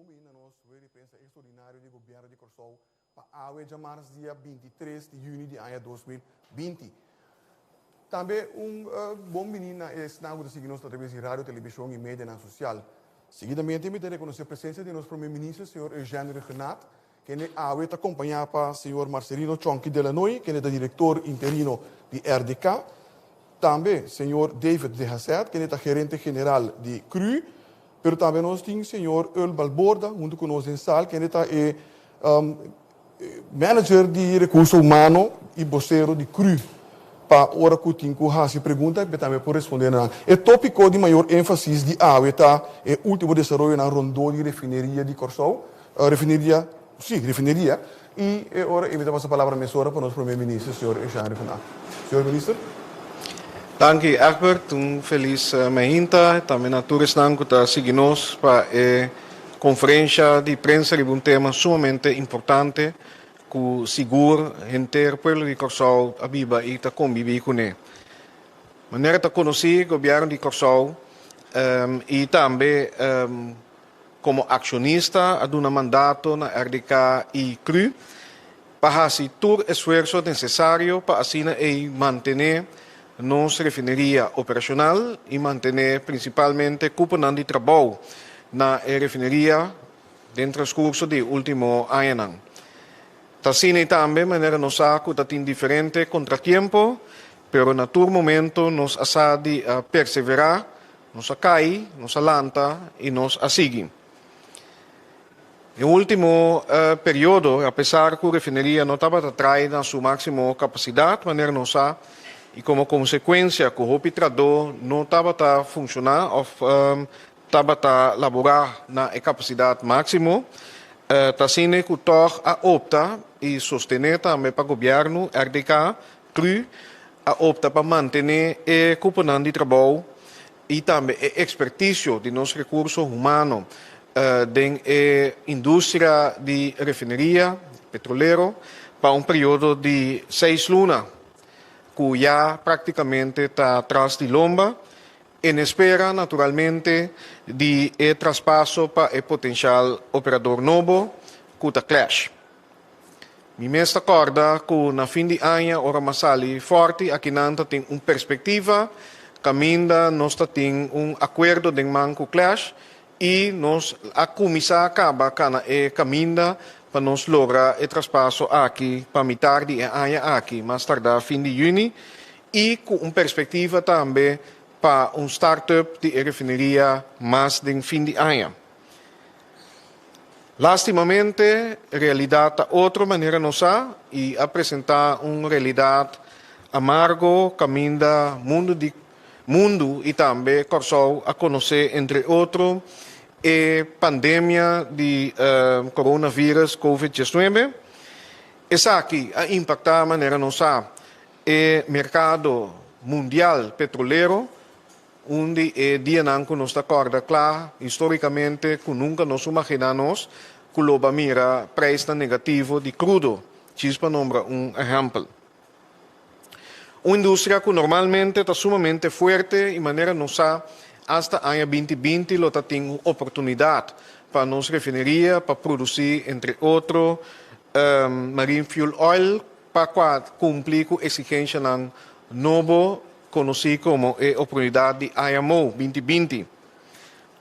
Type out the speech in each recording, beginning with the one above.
menina nós vai pensa extraordinário de governo de Corsol para a de março dia 23 de junho de ano 2020. Também bom menina é sinal de seguir nós através de rádio, televisão e mídia social. Seguidamente, me reconhecer a presença de nosso primeiro-ministro, senhor Eugênio Renato, que está acompanhado pelo senhor Marcelino Chonqui Delanoy, que é o diretor interino de RDK. Também senhor David de Hasset, que é o gerente geral de CRU. Pero também nós temos o senhor Earl Balborda, junto conosco em sala, que é manager de recursos humanos e voceiro de CRU. Para hora que tem que fazer pergunta, e também por responder. O tópico de maior ênfase de AWE é o último desenvolvimento na rondô de refineria de Corsol, refineria. E agora eu vou passar a palavra à mensora para o nosso primeiro-ministro, senhor Eugênio Renato. Senhor ministro. Dank u, Egbert. Feliz meinta. Também a todos que estão seguindo para a conferência de prensa de um tema sumamente importante que seguro o povo de Corsol a viva e a conviver com ele. De maneira que conheci o governo de Corsol e também como acionista, a um mandato na RDK e CRU para fazer todo o esforço necessário para assim manter nossa refineria operacional e manter principalmente cuponan de trabalho na refineria dentro do curso do último ano. Assim também, de maneira nossa, que tem diferente contratempo, pero na todo momento nos asadi a perseverar, nos cai, nos lanta e nos seguir. No último período, apesar que a refineria não estava atrás na sua máxima capacidade, de maneira nossa, e como consequência que o opitrador não estava a funcionar, ou estava a laborar na capacidade máxima, assim que o TOR opta e sostener também para o governo, RDK, CRU, opta para manter o cuponan de trabalho e também a expertise de nossos recursos humanos da indústria de refineria petrolero para período de 6 lunas, que já praticamente está atrás de lomba, em espera, naturalmente, de traspasso para o potencial operador novo, que está Clash. Me mesma acorda que na fim de ano, ora masali forte, aqui nanta tem perspectiva, caminda, nós tem acordo de manco Clash, e nós a comissão acaba cana caminda para nós lograr o traspasso aqui para metade de ano aqui, mais tarde fim de junho, e com perspectiva também para startup de refineria mais de fim de ano. Lastimamente, realidade outra maneira nossa e apresentar uma realidade amargo, caminda mundo e também Corsol a conhecer entre outros a pandemia de coronavírus COVID-19. Essa aqui a impactar a maneira nossa o mercado mundial petrolero, onde dia não nos acorda claro, historicamente, que nunca nos imaginamos que o mira preço negativo de crudo. Chispa nombra exemplo. Uma indústria que normalmente está sumamente forte e maneira nossa hasta ano 2020 lo tem oportunidade para nossa refineria para produzir entre outros marine fuel oil para cumprir com a exigência ng novo conhecido como a oportunidade de IMO 2020.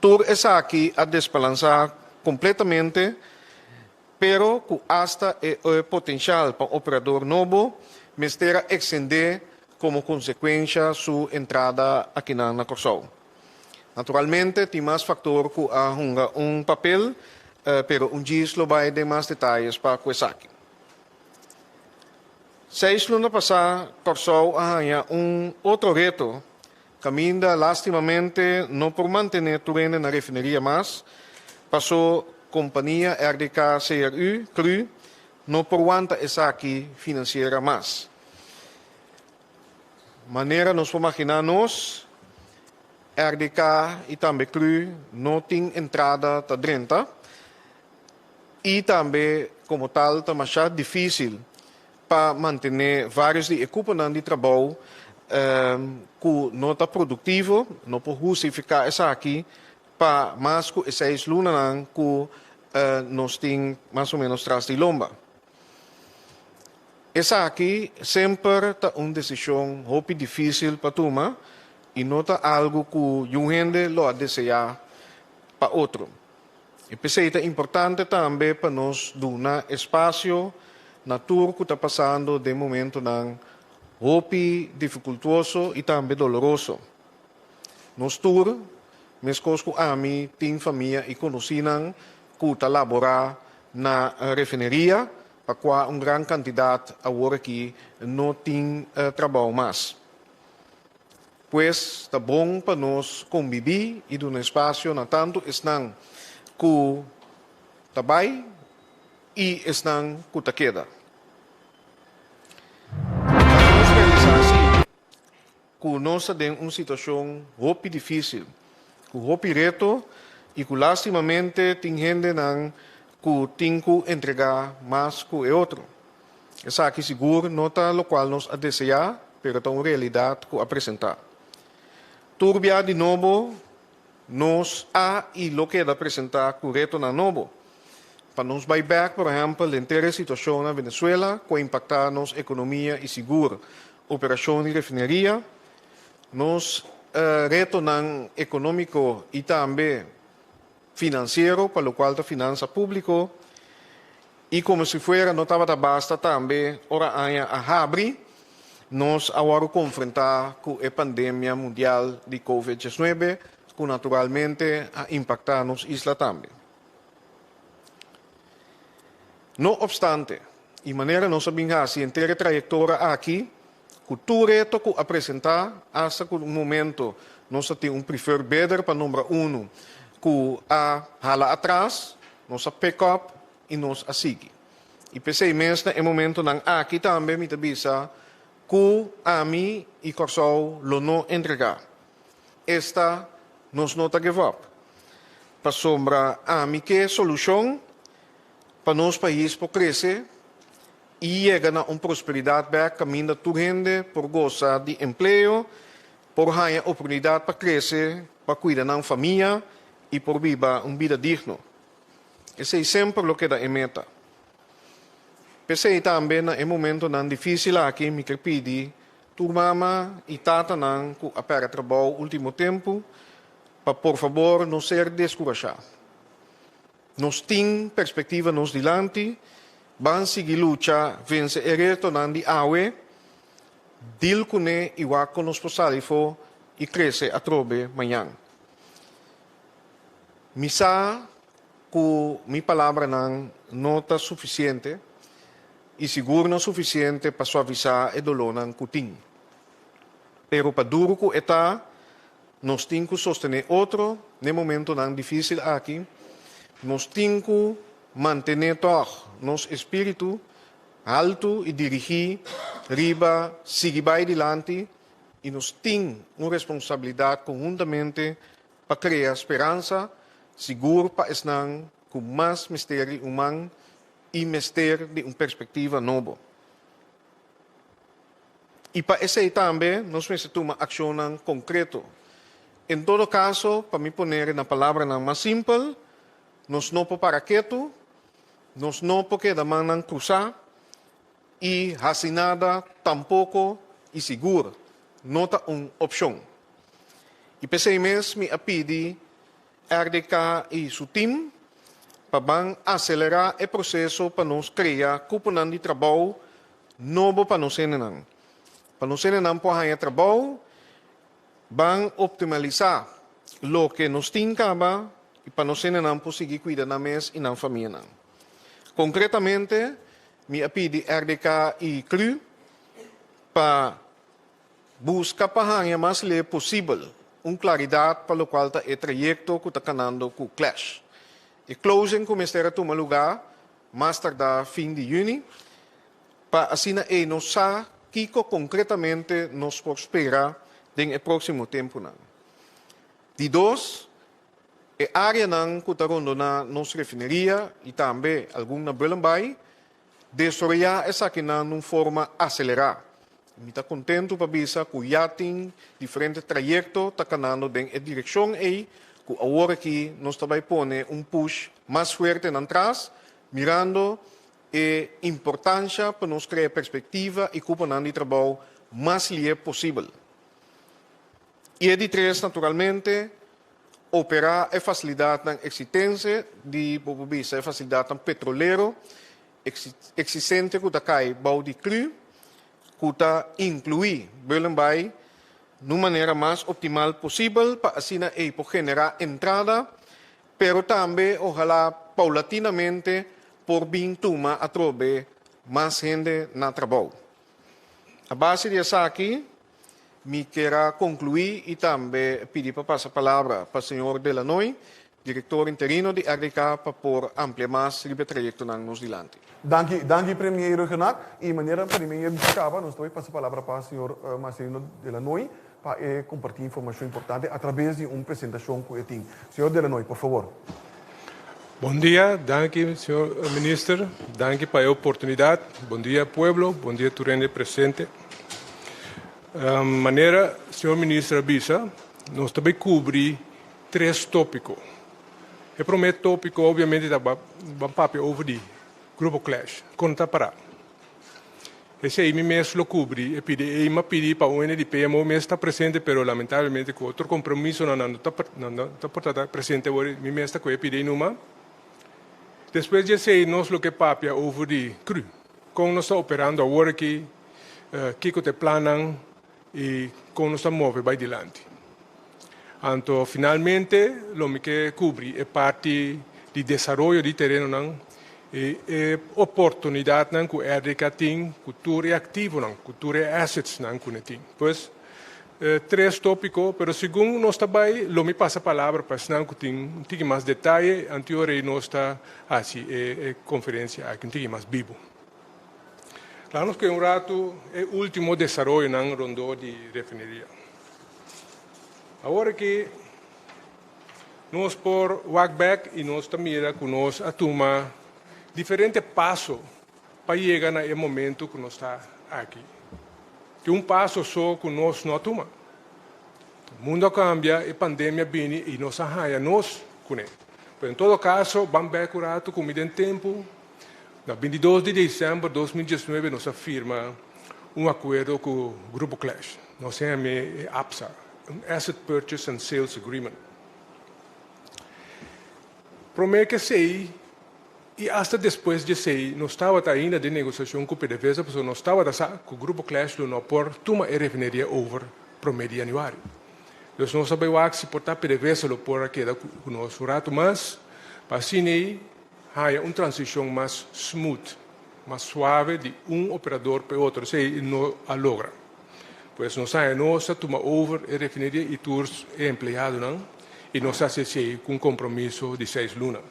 Tudo essa aqui a desbalançar completamente, pero que hasta o potencial para operador novo mestera extender como consequência sua entrada aqui na Corsol. Naturalmente, tem mais fator que a papel, pero gislo vai de mais detalhes para o aqui. 6 lunas passadas, Corsol tinha outro reto, caminda lastimamente não por manter turene na refineria, mas passou companhia RDK CRU, não por aguenta essa aqui financeira mais. Maneira nos imaginar RDK e também CRU não tem entrada da dentro e também, como tal, está mais difícil para manter vários de equipamentos de trabalho que não está produtivo, não pode justificar essa aqui para mais que 6 lunas que nos tem mais ou menos tras de lomba. Essa aqui sempre está uma decisão muito difícil para tomar e não está algo que um gente lo deseja para outro. E pensei que é importante também para nós dar espaço na tour que está passando de momento muito dificultoso e também doloroso. Nos tour, meus coisas a mim, tem família e conhecem que está laborar na refineria, para qual uma grande quantidade agora aqui não tem trabalho mais. Pois está bom para nós conviver e dar um espaço na tanto estão que está bem e estão que está queda. Nós realizamos que nós temos uma situação muito difícil, que muito reto e que lastimamente tem gente que tem que entregar mais que o outro. Essa aqui seguro não está o qual nós desejamos, mas é uma realidade que apresentar. Turbia de novo, nós e lo que apresentar correto na novo. Para nos buyback, por exemplo, a inteira situação na Venezuela, que impactar nossa economia e seguro. Operação de refineria, nos reto econômico e também financeiro, para o qual a finança público, e como se fuera, não estava basta também, ora a abrir, nós agora confrontar com a pandemia mundial de Covid-19, que naturalmente a impactar nos isla também. No obstante, de maneira não sabemos a inteira trajetória aqui, que tu reto que apresentar, hasta que um momento nós temos prefer better para número 1, que a hala atrás, nós a pick up e nós a seguir. E pensei mesmo no momento não aqui também me avisa que a mim e Corsol lo não entregar. Esta nos nota give up. Para sombra a mim que solução para nosso país para crescer e chegar a uma prosperidade back caminho da gente por gozar de emprego, por ganhar oportunidade para crescer, para cuidar da família e por viver uma vida digna. Esse é sempre o que dá em meta. Pensei também no momento difícil aqui, me pedi, tu mama e tata não que apera trabalho último tempo, para por favor não ser descorajado. Nós temos perspectiva nos dilante, vamos seguir luta, vence o reto de awe, dil com e igual com nos posalifo e cresce a trobe amanhã. Misa que minha palavra não está suficiente e seguro não suficiente para suavizar o dolor que tem. Pero para duro que está, nós temos que sostener outro, no momento difícil aqui, nós temos que manter todo nosso espírito alto e dirigir, riba, seguir para adiante, e nós temos uma responsabilidade conjuntamente para criar esperança, seguro para estar com mais mistério humano e mistério de uma perspectiva nova. E para isso também, nós precisamos tomar ação concreta. Em todo caso, para me poner na palavra mais simples, nós não para quieto, nós não porque demandam cruzar, e assim nada tampouco e seguro. Não está uma opção. E pensei mesmo me pedir RDK e seu time para acelerar o processo para nós criar cúpula de trabalho novo para nós enenam. Para nós enenam para trabalho, vão optimizar o que nós temos e para nós enenam conseguir cuidar da mesa e da família. Concretamente, me pedi RDK e CRU para buscar para a mais leve possível uma claridade para o qual está o trajeto que está canando com o clash. E closing começará a tomar lugar mais tardar fim de junho, para assim nós saber que concretamente nos prospera no próximo tempo. De dois, a área que está rondando nossa refineria e também alguma Belambay, desarrollar essa aqui de uma forma acelerada. Me está contente para ver que já tem diferentes trajetos está canando em direção e que agora que nós também pone push mais forte atrás, mirando a importância para nós criar perspectiva e culpando de trabalho mais livre possível. E de três, naturalmente, operar a facilidade na existência de a facilidade petroleiro existente que cai bau de cru, que incluir Berlenbay de maneira mais optimal possível para assim generar entrada, pero também, ojalá, paulatinamente, por bem toma a trobe mais gente na trabalho. A base disso aqui, me quero concluir e também pedir para passar a palavra para o senhor Delanoy, diretor interino de RDK, para pôr ampliar mais o trajecto nos dilante. Dank u, premier Renato. E maneira premier Biscava, nós também passamos a palavra para o senhor Marcelino Delanoy, para compartilhar informação importante através de uma apresentação que eu tenho. Senhor Delanoy, por favor. Bom dia, danke, senhor ministro, danke pela oportunidade. Bom dia, pueblo, bom dia, Turene presente. Maneira, senhor ministro avisa, nós também cobrimos 3 tópicos. O primeiro tópico, obviamente, é o papel over de Grupo Clash, conta para. Esse aí, mesmo lo cobri, e pedi para o NDP, o mesmo está presente, mas lamentavelmente, com outro compromisso, não está presente, mesmo está com o pedi numa. Depois de sei, nós lo que papia over de cru, como nós estamos operando agora aqui, que te planam e como nós estamos movendo para adiante. Então, finalmente, lo que cobri é parte de desenvolvimento de terreno, e oportunidade que o RDK tem, cultura ativo, cultura assets que tem. Pois, 3 tópicos, mas segundo nós também, lo me passa a palavra para senão que tem mais detalhe, anterior nós está assim, conferência aqui tem mais vivo. Claro que rato é o último desenvolvimento na rondô de refineria. Agora que nós por walkback e nós também que nós atuma diferentes passos para chegar no momento que nós está aqui. Que passo só que nós não atuma. O mundo cambia, a pandemia vem e nós arranha nós com ele. Em todo caso, vamos ver curado como tem tempo. No 22 de dezembro de 2019, nós firma acordo com o Grupo Clash. Nós chamamos APSA, Asset Purchase and Sales Agreement. Prometo que sei, e até depois de sei, nós estava ainda de negociação com o PDVSA, porque nós estava com o Grupo Clash no por tuma a refineria over promedio de januário. Então, nós sabemos que se portar PDVSA por aqui com nós rato, mas para assim há uma transição mais smooth, mais suave de operador para outro, se não a logra. Pois nós toma over a refineria e tours é empregado, não? E nós fazemos com compromisso de 6 lunas.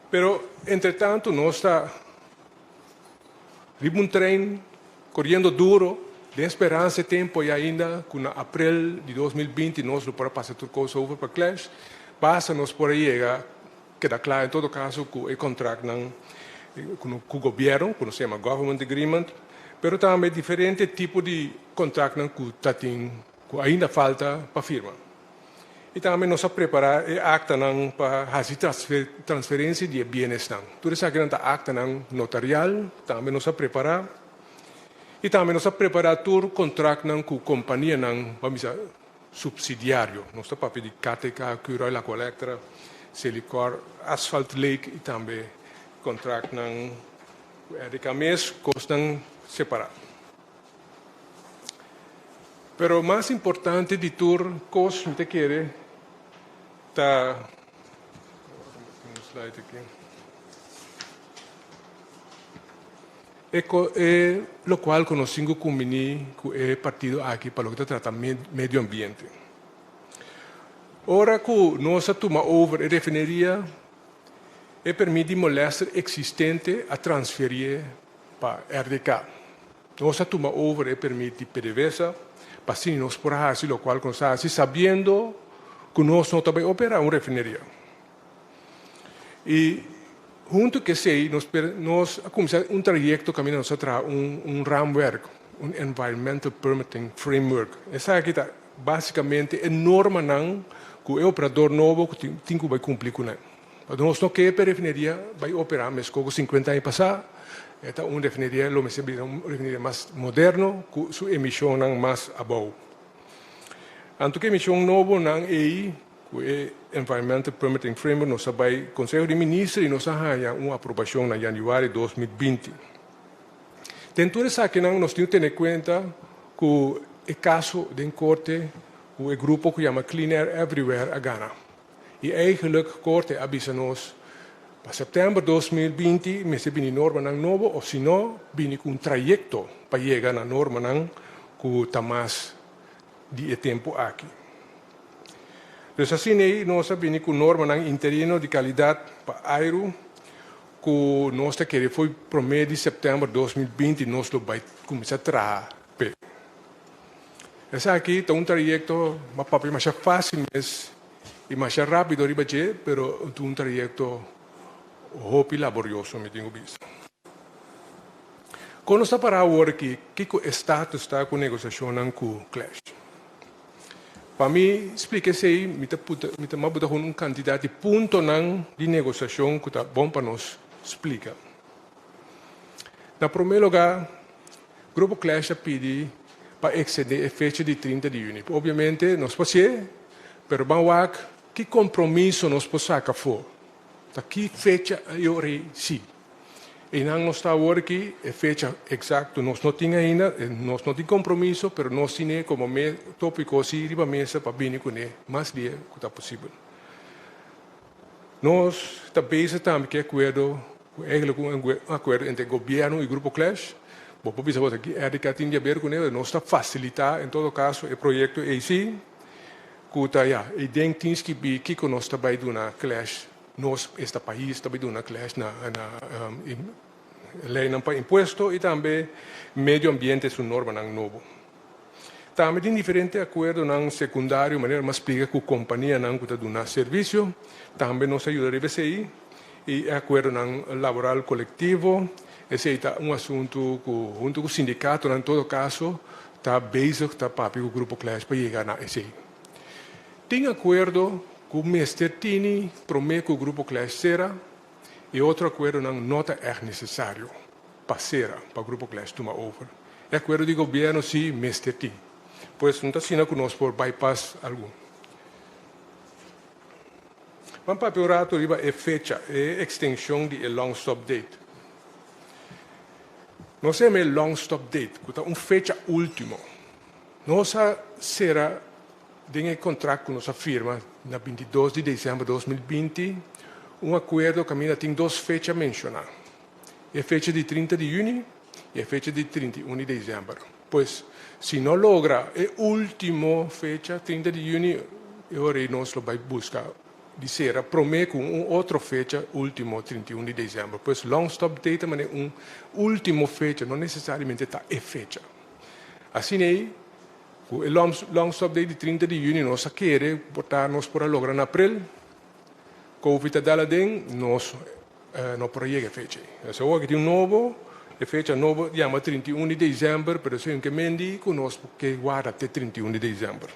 Pero, entretanto, nós está um trem correndo duro, de esperança e tempo, e ainda, com abril de 2020, nós não podemos passar tudo coisa over para Clash, basta nós por aí chegar, queda claro, em todo caso, com o contrato com o governo, que se chama Government Agreement, pero também diferente tipo de contrato que ainda falta para firma. E também nós preparar a acta para fazer transferência de bens. Tudo isso aqui é acta notarial, também nós preparar. E também nós preparar todo o contrato com a companhia subsidiário. Nós estamos para pedir KTK, Cura, La Colectra, Silicor, Asphalt Lake e também contrato de mês custam separado. Pero o mais importante de tudo, coisa que quer tá um slide aqui. É o qual conhecemos como o partido aqui para o que trata meio ambiente. Ora que nós toma over a refineria e permite molestar existente a transferir para RDK. Nós toma over e permite PDVSA para assim nós por fazer o qual nós fazemos sabendo que nós não também operamos uma refineria. E junto que sei, nós começamos trajeto caminhando para framework, Environmental Permitting Framework. Essa aqui está basicamente a norma que que o operador novo que tem que cumprir com ele. Mas nós não queremos refineria vai operar mas com 50 anos passar, esta refineria lo refineria mais moderno, com sua emissão mais abaixo. Anto que emissão novo não é que o Environmental Permitting Framework nós vai Conselho de Ministros e nós há uma aprovação em janeiro de 2020. Dentro dessa aqui nós temos que ter em conta que o caso de corte o grupo que chama Clean Air Everywhere a Ghana. E eigenlijk a corte avisa nós para setembro de 2020 me se vini norma novo ou se não vini com trajecto para chegar na norma que está mais de tempo aqui. Então assim nós vini com norma interino de qualidade para aero que nós queremos foi promedio de setembro de 2020 nós vai começar a trabalhar. Essa aqui está trajecto mais fácil e mais rápido ribache, pero trajecto hopi laborioso me tenho visto. Quando está para agora aqui, que o Estado está com negociação com o Clash? Para mim, explique-se, me está uma quantidade de pontos de negociação que está bom para nós explicar. Na primeiro lugar, o Grupo Clash pede para exceder a fecha de 30 de junho. Obviamente, nós podemos, mas vamos que compromisso nós podemos sacar fora. Que fecha eu sim. E não está agora aqui, a fecha exata, nós não temos ainda, nós não temos compromisso, mas nós temos como tópico assim, riba mesa para vir com ele, mais dia que está possível. Nós estamos pensando também que acordo, um acordo entre o governo e o Grupo Clash. Bom, por isso aqui é de que tem a ver com ele, nós está facilitar, em todo caso, o projeto AC, que está e dentro tem que ver que nós está vai na Clash. Nós, este país, está na classe na lei para imposto e também meio ambiente é uma norma novo. Também tem diferentes acordos secundários, maneira mais explica que a companhia que está dando serviço, também nos ajuda a BCI, e acordo laboral coletivo, esse é um assunto que, junto com o sindicato, em todo caso, está basic, está para o Grupo Clash para chegar a esse. Tem acordo que o mestre Tini promete que o Grupo Clash será e outro acordo não é necessário para ser para o Grupo Clash tomar over. É acordo de governo sim, mestre Tini. Pois não está sendo que nós por bypass algum. Vamos para o rato riba é fecha, é extensão de long stop date. Nós temos long stop date, que é fecha último. Nossa será tem contrato com nossa firma na 22 de dezembro de 2020, acordo que ainda tem duas fechas mencionadas. A fecha de 30 de junho e a fecha de 31 de dezembro. Pois, se não logra a última fecha, 30 de junho, nós vamos buscar de ser promete com outra fecha, último 31 de dezembro. Pois, long stop date é última fecha, não necessariamente está a fecha. Assim, o long stop day de 30 de junho nós queremos botar nós para lograr em abril. Com o Vita Daladem, nós não podemos a fecha. Então, aqui tem novo, a fecha nova chama 31 de dezembro, mas é que mendi que nós que guarda até 31 de dezembro.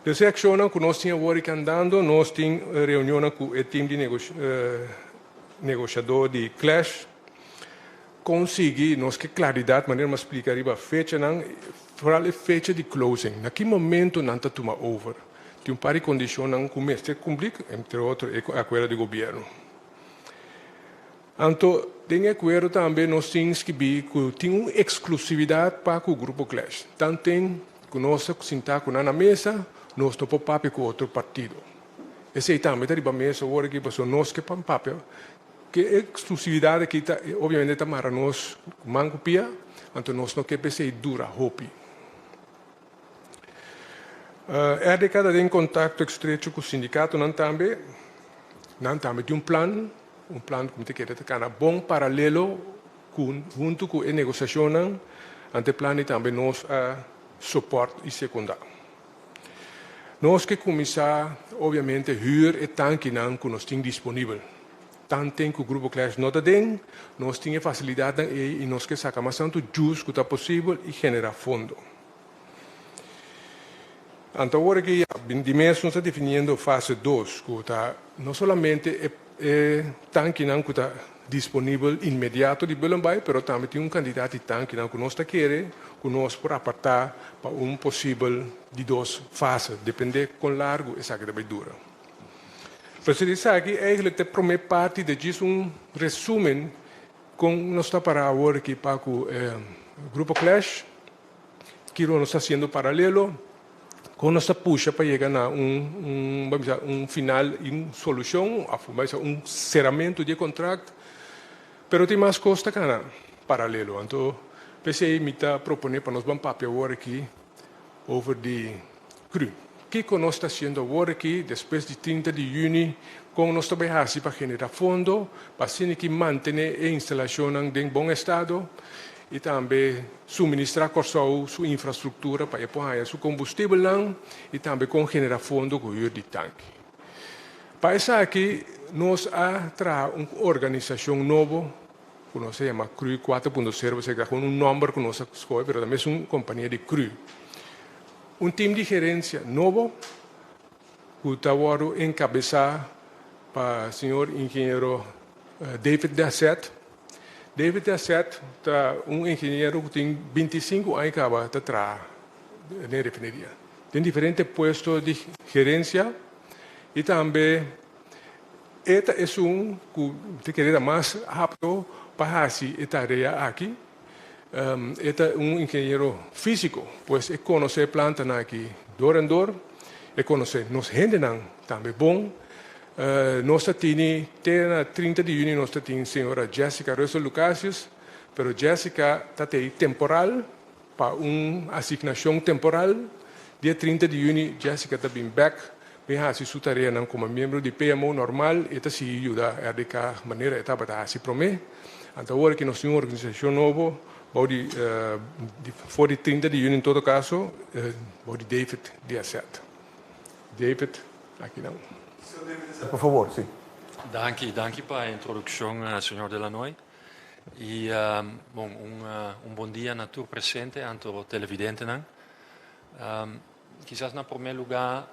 Dessa ação que nós tínhamos agora andando, nós tínhamos reunião com o time de negociador de Clash, conseguir nós que claridade, maneira mais explicar a fecha para a fecha de closing. Naquele momento não está tomando over. Tem par de condições que o mestre cumprir, entre outros, o acordo de governo. Então, tem acordo também, nós temos que ver que tem uma exclusividade para o Grupo Clash. Tanto tem que nós sentar na mesa, nós não podemos papel com outro partido. Esse também está na mesa, agora que nós que podemos papel. Que exclusividade que está, obviamente, está para nós, manco pia, então nós não queremos ser dura, hopi. É de cada em contato estreito com o sindicato, não também tem um plano que quer bom paralelo junto com a negociação, ante plano também nós suporte e secundário. Nós que começar, obviamente, huur e tanque que nós temos disponível. Tanto que o Grupo Clash não tem, nós temos facilidade e nós que sacamos tanto justo que está possível e generar fundo. Ahora que ya, de mes nos está definiendo fase 2, no solamente tanque que está disponível inmediato de Belambay, pero também tem candidato de tanque que nós está querendo, que nós por apartar para possível de 2 fases, depende quão largo essa que vai durar. Mas se diz aqui, eigenlijk de primeira parte de diz resumen com nós está para agora aqui para o Grupo Clash, que nós está sendo paralelo, com nossa puxa para chegar a final, solução, cerramento de contrato, pero tem mais costa que paralelo. Então, pensei me está propondo para nós papel agora aqui over de CRU. O que nós está fazendo agora aqui, depois de 30 de junho, com nós também para generar fundo, para que manter a instalação em bom estado, e também suministrar sua infraestrutura para apoiar seu combustível lá, e também com generar fundo com o de tanque. Para isso aqui, nós trazemos uma organização nova, que nós se chama CRU 4.0, você com número que nós escolhemos, mas também é uma companhia de CRU. Time de gerência novo, que está encabeçado para o senhor engenheiro David Dasset. David Dasset é engenheiro que tem 25 anos que está atrás na refinaria. Tem diferentes postos de gerência e também esta é que quer mais rápido para fazer a tarefa aqui. Este é engenheiro físico, pois conhece a planta aqui dor em dor, conhece nos gente também bom. Nós temos, 30 de junho, nós temos a senhora Jessica Rosa Lucasius, mas Jessica está temporal, para uma assignação temporal. Dia 30 de junho, Jessica está bem back, vem fazer sua tarefa como membro de PMO normal, e está se ajuda a de que maneira está para se prometer. Então, agora que nós temos uma organização nova, voor die 30 de junho, em todo caso, voor die David Dasset. David, aqui não. Por favor, sim. Danke para a introdução, Sr. Delanoy. E bom dia a todos presentes, a todos os televidentes. Quizás, em primeiro lugar,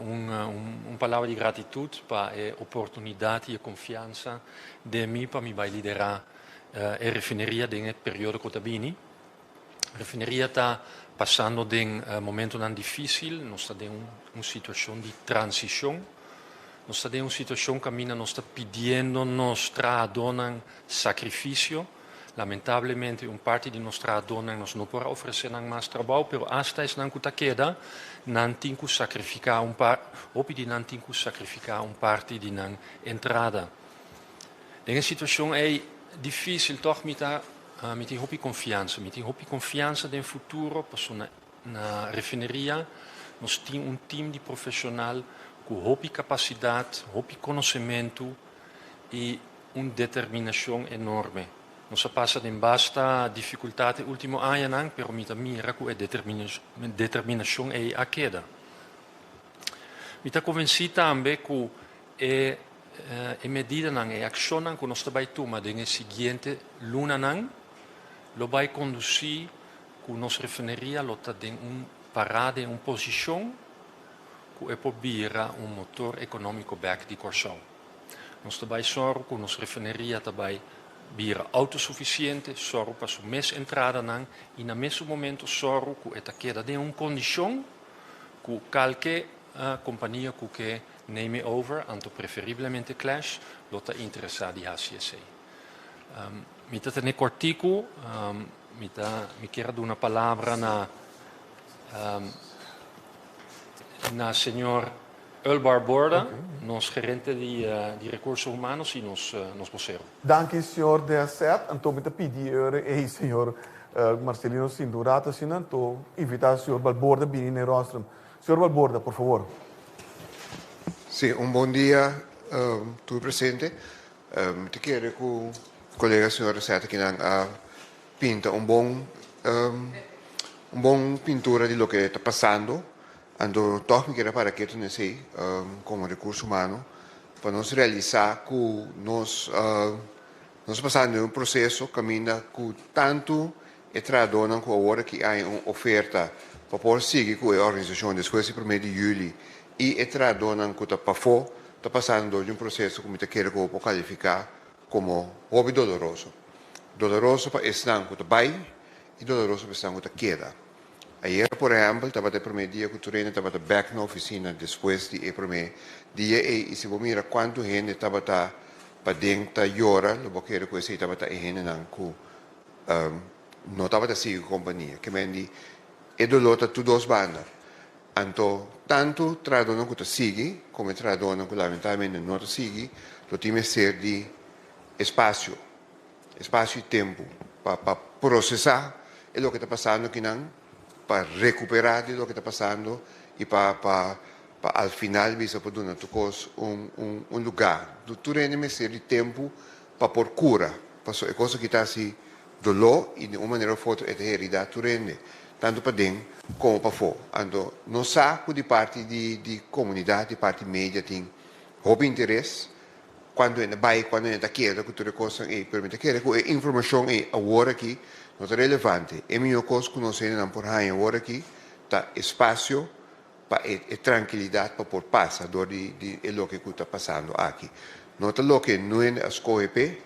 uma palavra de gratitude para a oportunidade e a confiança de mim para me liderar a refineria nesse período que está vindo. A refineria está passando por momento difícil, nós estamos em uma situação de transição. Nós estamos em uma situação que nós está pedindo nossa dona sacrifício. Lamentavelmente, parte de nossa dona nós não pode oferecer mais trabalho, mas hasta esse não queda, não tem que sacrificar parte de nossa entrada. Em situação é difícil, toch, met die confiança. Met die confiança no futuro, na refineria, nós temos time de profissional com capacidade, conhecimento e uma determinação enorme. Nós passamos em basta dificuldade no último ano, mas a mira com a determinação é a queda. Me está convencido também que a medida e a ação que nós estamos tomando na seguinte luna lo vai conduzir que nossa refineria tem uma parada, uma posição que é para motor econômico back de Corsão. Nós estamos sorro que nossa refineria também bira autossuficiente, sorro para sua mês entrada e no mesmo momento sorro que esta queda de uma condição que qualquer companhia que name over, anto preferivelmente Clash, lota interessada em HCSC. Me está tendo cortico, me quero dar uma palavra na senhor Ulbar Borda, nosso gerente de recursos humanos e nosso vocero. Dank u, senhor Dasset. Então, me pedir a senhor Marcelino Sindurata, então, invitar o senhor Balborda a vir no rostro. Senhor Balborda, por favor. Sì, un buon dia a tutti presenti. Ti chiedo con il collega signor Seta che ha pinto un buon pintura di quello che sta passando. Ando toch mi chiedo para che tu ne sei come recurso umano per non realizzare che noi passando un processo cammina con tanto e tradonam com agora que há uma oferta para por seguir com a organização depois do 1 de julho e tradonam com a PAFO está passando de um processo como te quer que qualificar como hobby doloroso. Doloroso para estar com o bai e doloroso para estar com a queda. Ayer, por exemplo, estava o primeiro dia que o treino estava back na oficina depois de primeiro dia e se você mira quanto gente estava para dentro da hora, o que era coisa estava gente não estava a seguir a companhia. Que mendi é doloroso tu duas bandas. Então, tanto tradona que tu sigue, como tradona que lamentavelmente não te sigue, tu tem que ser de espaço e tempo para processar o que está passando aqui não, para recuperar o que está passando e para al final bisa para dar um lugar. Tu tem que ser de tempo para por cura, para a coisa que está assim dolor e de uma maneira ou outra é de realidade tu rende. Tanto para dentro como para fora. Então, não sabe de parte de comunidade, de parte média, tem houve interesse, quando é vai, quando é daquela cultura coisa e permite que a informação é agora aqui, não é relevante. É melhor coisa que nós temos por aí agora aqui, tá espaço para tranquilidade para por passar do o que está passando aqui. Não é o que não é a escolher,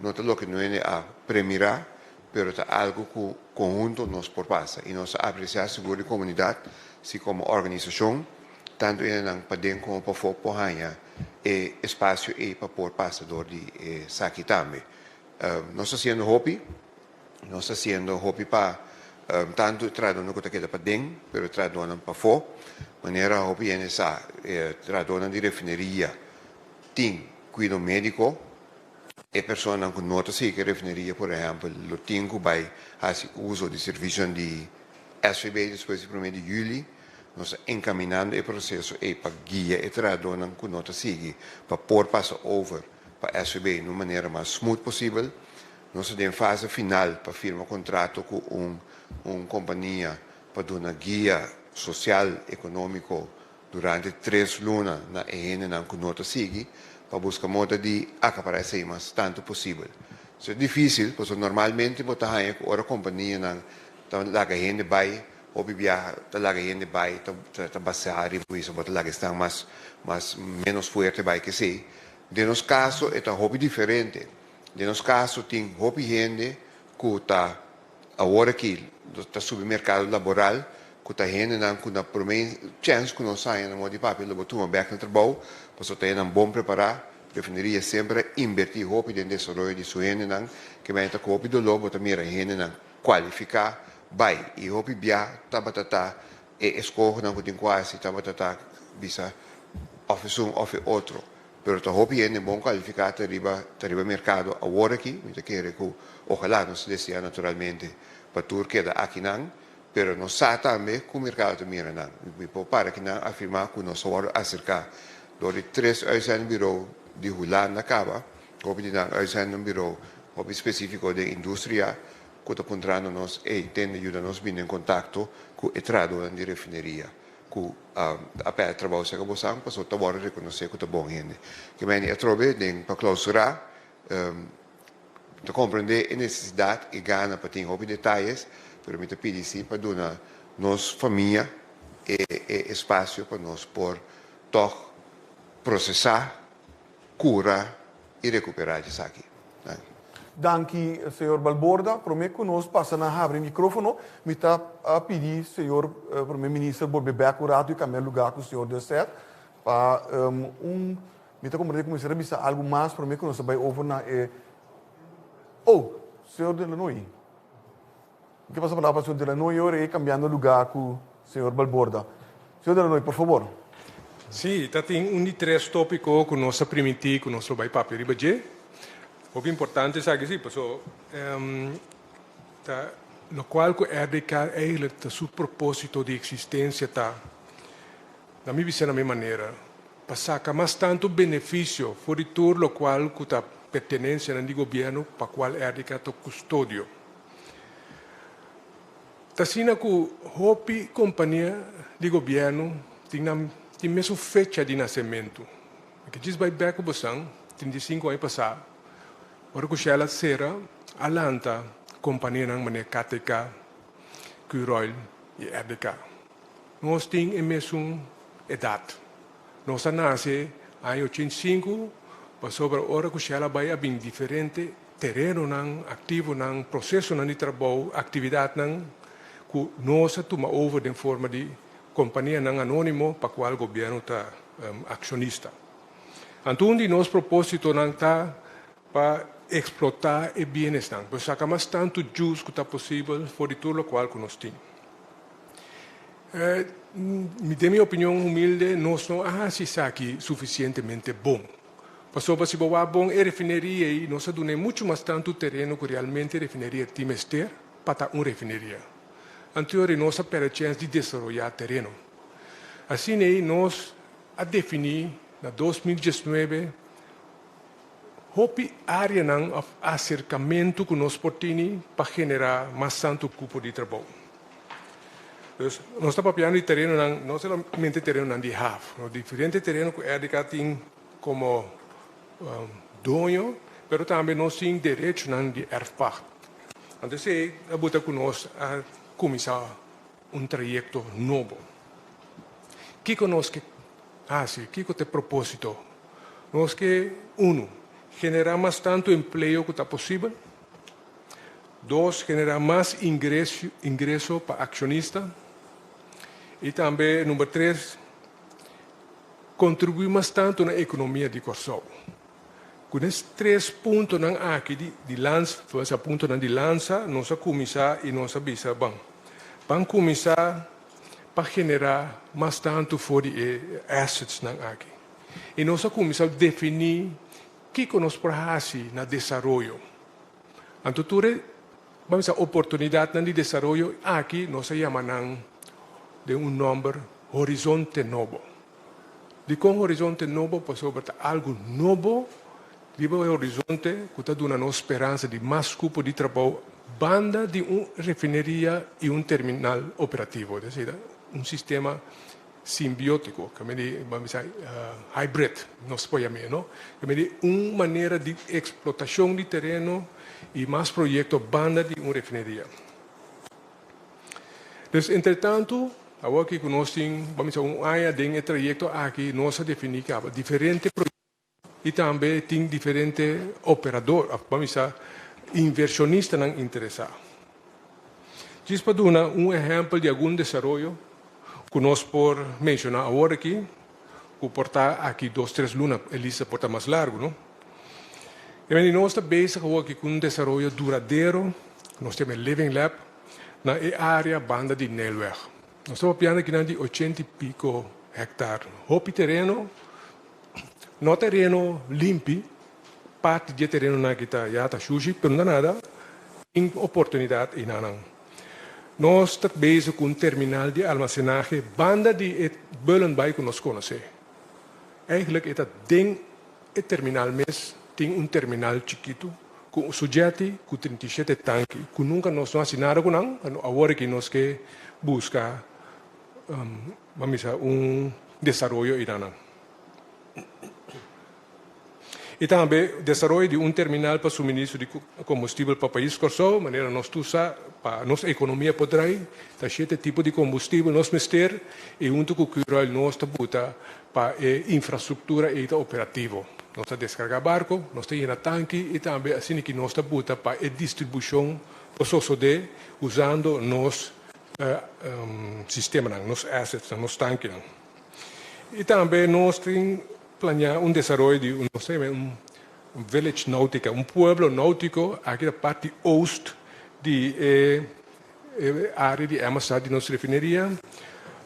não é o que não é a premirar, pero é algo que conjunto nos por passa e nós apreciamos seguro de comunidade, assim como organização, tanto em padem como para fora por aí, espaço e para por passador de saque também. Nós estamos fazendo hobby para tanto tradona que está para dentro, pero tradona para fora, maneira hobby é essa tradona de refineria, tem cuidado médico. E persone che nota sì che refineria, per esempio, lo tengo by uso di servizio di SVB después del 1 de julio, nos encaminando il processo e per guia e tradona che nota sì per por passa over per SVB in una maniera più smooth possibile. Nos in fase finale per firmare contratto con una compagnia per una guia social economico durante 3 luni na EN che nota sì para buscar modo de acaparar esse mais tanto possível. Isso é difícil, porque normalmente botar aí com outra companhia na laga gente vai ou viajar da laga gente vai tá basear e isso botar laga está mais menos forte vai que sei. De nos caso é um hobby diferente. De nos caso tem hobby gente que tá agora aqui do supermercado laboral que tá gente não que na primeira chance que não sai na modo de papel botar uma back no trabalho. Posso ter um bom preparar, preferiria sempre investir hobby no desenvolvimento de sua gente, que vai ter hobby do lobo também a gente qualificar, vai e hobby bia tabatata e escolher não tem quase tabatata bisa oferecer outro, pero o hobby é bom qualificar arriba mercado agora aqui, me quer que ojalá nos deseja naturalmente para Turquia da aqui não, pero não sabe também que o mercado também não, me para que não afirmar que nós vamos acercar door die 3 uitzendbureau die Holanda acaba, op die uitzendbureau op specifico de industria, que está contrando nos e tende ajuda nos bem em contato com o trado de refineria, com a pé trabalho se acabou sang, passou a agora reconhecer que está bom gente. Que bem é trobe para clausurar, para compreender a necessidade e gana para ter hobby detalhes, para me pedir sim para dar nos família e espaço para nós por toch processar, curar e recuperar isso aqui. Danke, senhor Balborda. Prometo que nós passamos a abrir o microfone. Me está a pedir, senhor primeiro-ministro, por beber curado e caminhar lugar com o senhor de certo. Para me está compreendendo que começar a pensar algo mais. Prometo que nós vamos over na senhor Delanoy. O que passa a palavra para o senhor Delanoy agora e cambiando lugar com o senhor Balborda. Senhor Delanoy, por favor. Sì, tem um de 3 tópicos que nós permitimos que nós vai papel ribaje. O importante é que sim, porque no qual que erdicar eigenlijk o propósito de existência tá na minha visão, na minha maneira, passar mais tanto benefício for tur lo qual que tá pertenência ao governo para qual erdicar to custódio. Tasina que hopi companhia de governo tem mesmo fecha de nascimento. Que diz vai back o 35 anos passado. Ora que ela será alanta companhia ng mané KTK, Curoil e RDK. Nós temos a mesma idade. Nós nascemos em 85, passou para a hora que ela vai a bem diferente terreno ng ativo ng processo ng trabalho, atividade ng que nós toma over de forma de companhia ng anônimo para qual o governo está acionista. Então, o nosso propósito não está para explotar o bem-estar, para sacar mais tanto justo que possível for de tudo o qual nós temos. De minha opinião humilde, nós não achamos aqui suficientemente bom. Passou para se boa bom a refineria e nós damos muito mais tanto terreno que realmente a refineria tem ter para uma refineria. Anterior, nós temos a chance de desenvolver terreno. Assim, nós a definir na 2019 a área de acercamento que nós podemos para generar mais tanto cupo de trabalho. Então, nós estamos falando de terreno, não somente terreno de HAF, diferente terreno que a RDK tem como dono, mas também nós temos direito de erfpacht. Então, se a botar com nós a começar trajeto novo. O que nós fazemos? O que é o propósito? Nós que, generar mais tanto emprego que está possível. 2, generar mais ingresso para acionista. E também, número 3, contribuir mais tanto na economia de Corsol. Com esses 3 pontos aqui de lança, esse ponto de lança, nós vamos começar e nós vamos vamos começar para generar mais tanto for de assets aqui. E nós vamos começar a definir o que nós podemos no desenvolvimento. Então, vamos a oportunidade de desenvolvimento aqui, nós chamamos de número horizonte novo. De com horizonte novo, passou para algo novo, de horizonte que está dando esperança de mais cupo de trabalho, banda de uma refineria e terminal operativo, ou seja, sistema simbiótico, vamos dizer, hybrid, nós podemos dizer, não? Uma maneira de explotação de terreno e mais projetos banda de uma refineria. Então, entretanto, agora que nós temos, vamos dizer, área de trajeto aqui, nós definimos diferentes projetos e também tem diferentes operadores, vamos dizer, inversionistas interessados. Diz para dar exemplo de algum desenvolvimento que nós podemos mencionar agora aqui, que portar aqui 2, 3 lunas, Elisa porta mais largo, não? E nós estamos bezig agora com desenvolvimento duradouro, nós temos Living Lab, na área banda de Nelweg. Nós estamos falando aqui de 80 e pico hectares. Hopi terreno, não terreno limpo, parte de terreno na kita já está sujo, mas não nada, tem oportunidade e não. Nós estamos bezig com terminal de almacenagem, banda de Bullenbij que nós conhecemos. Eigenlijk é ding o terminal mes tem terminal chiquito com sujeito com 37 tanques, que nunca nós não assinamos com não, agora que nós que buscar vamos dizer desenvolvimento irano. E também desenvolvimento de terminal para suministro de combustível para o país Corsol, maneira nós usar para nossa economia poderá ter este tipo de combustível nós mister e junto com o Curoil nós botar para a infraestrutura e operativo. Nós descarga barco, nós temos tanque e também assim que nós botar para a distribuição de usando nos sistema, nos assets, nos tanques. E também nós temos planear desenvolvimento de village náutica, pueblo náutico aqui na parte oeste de área de Amazon de nossa refineria.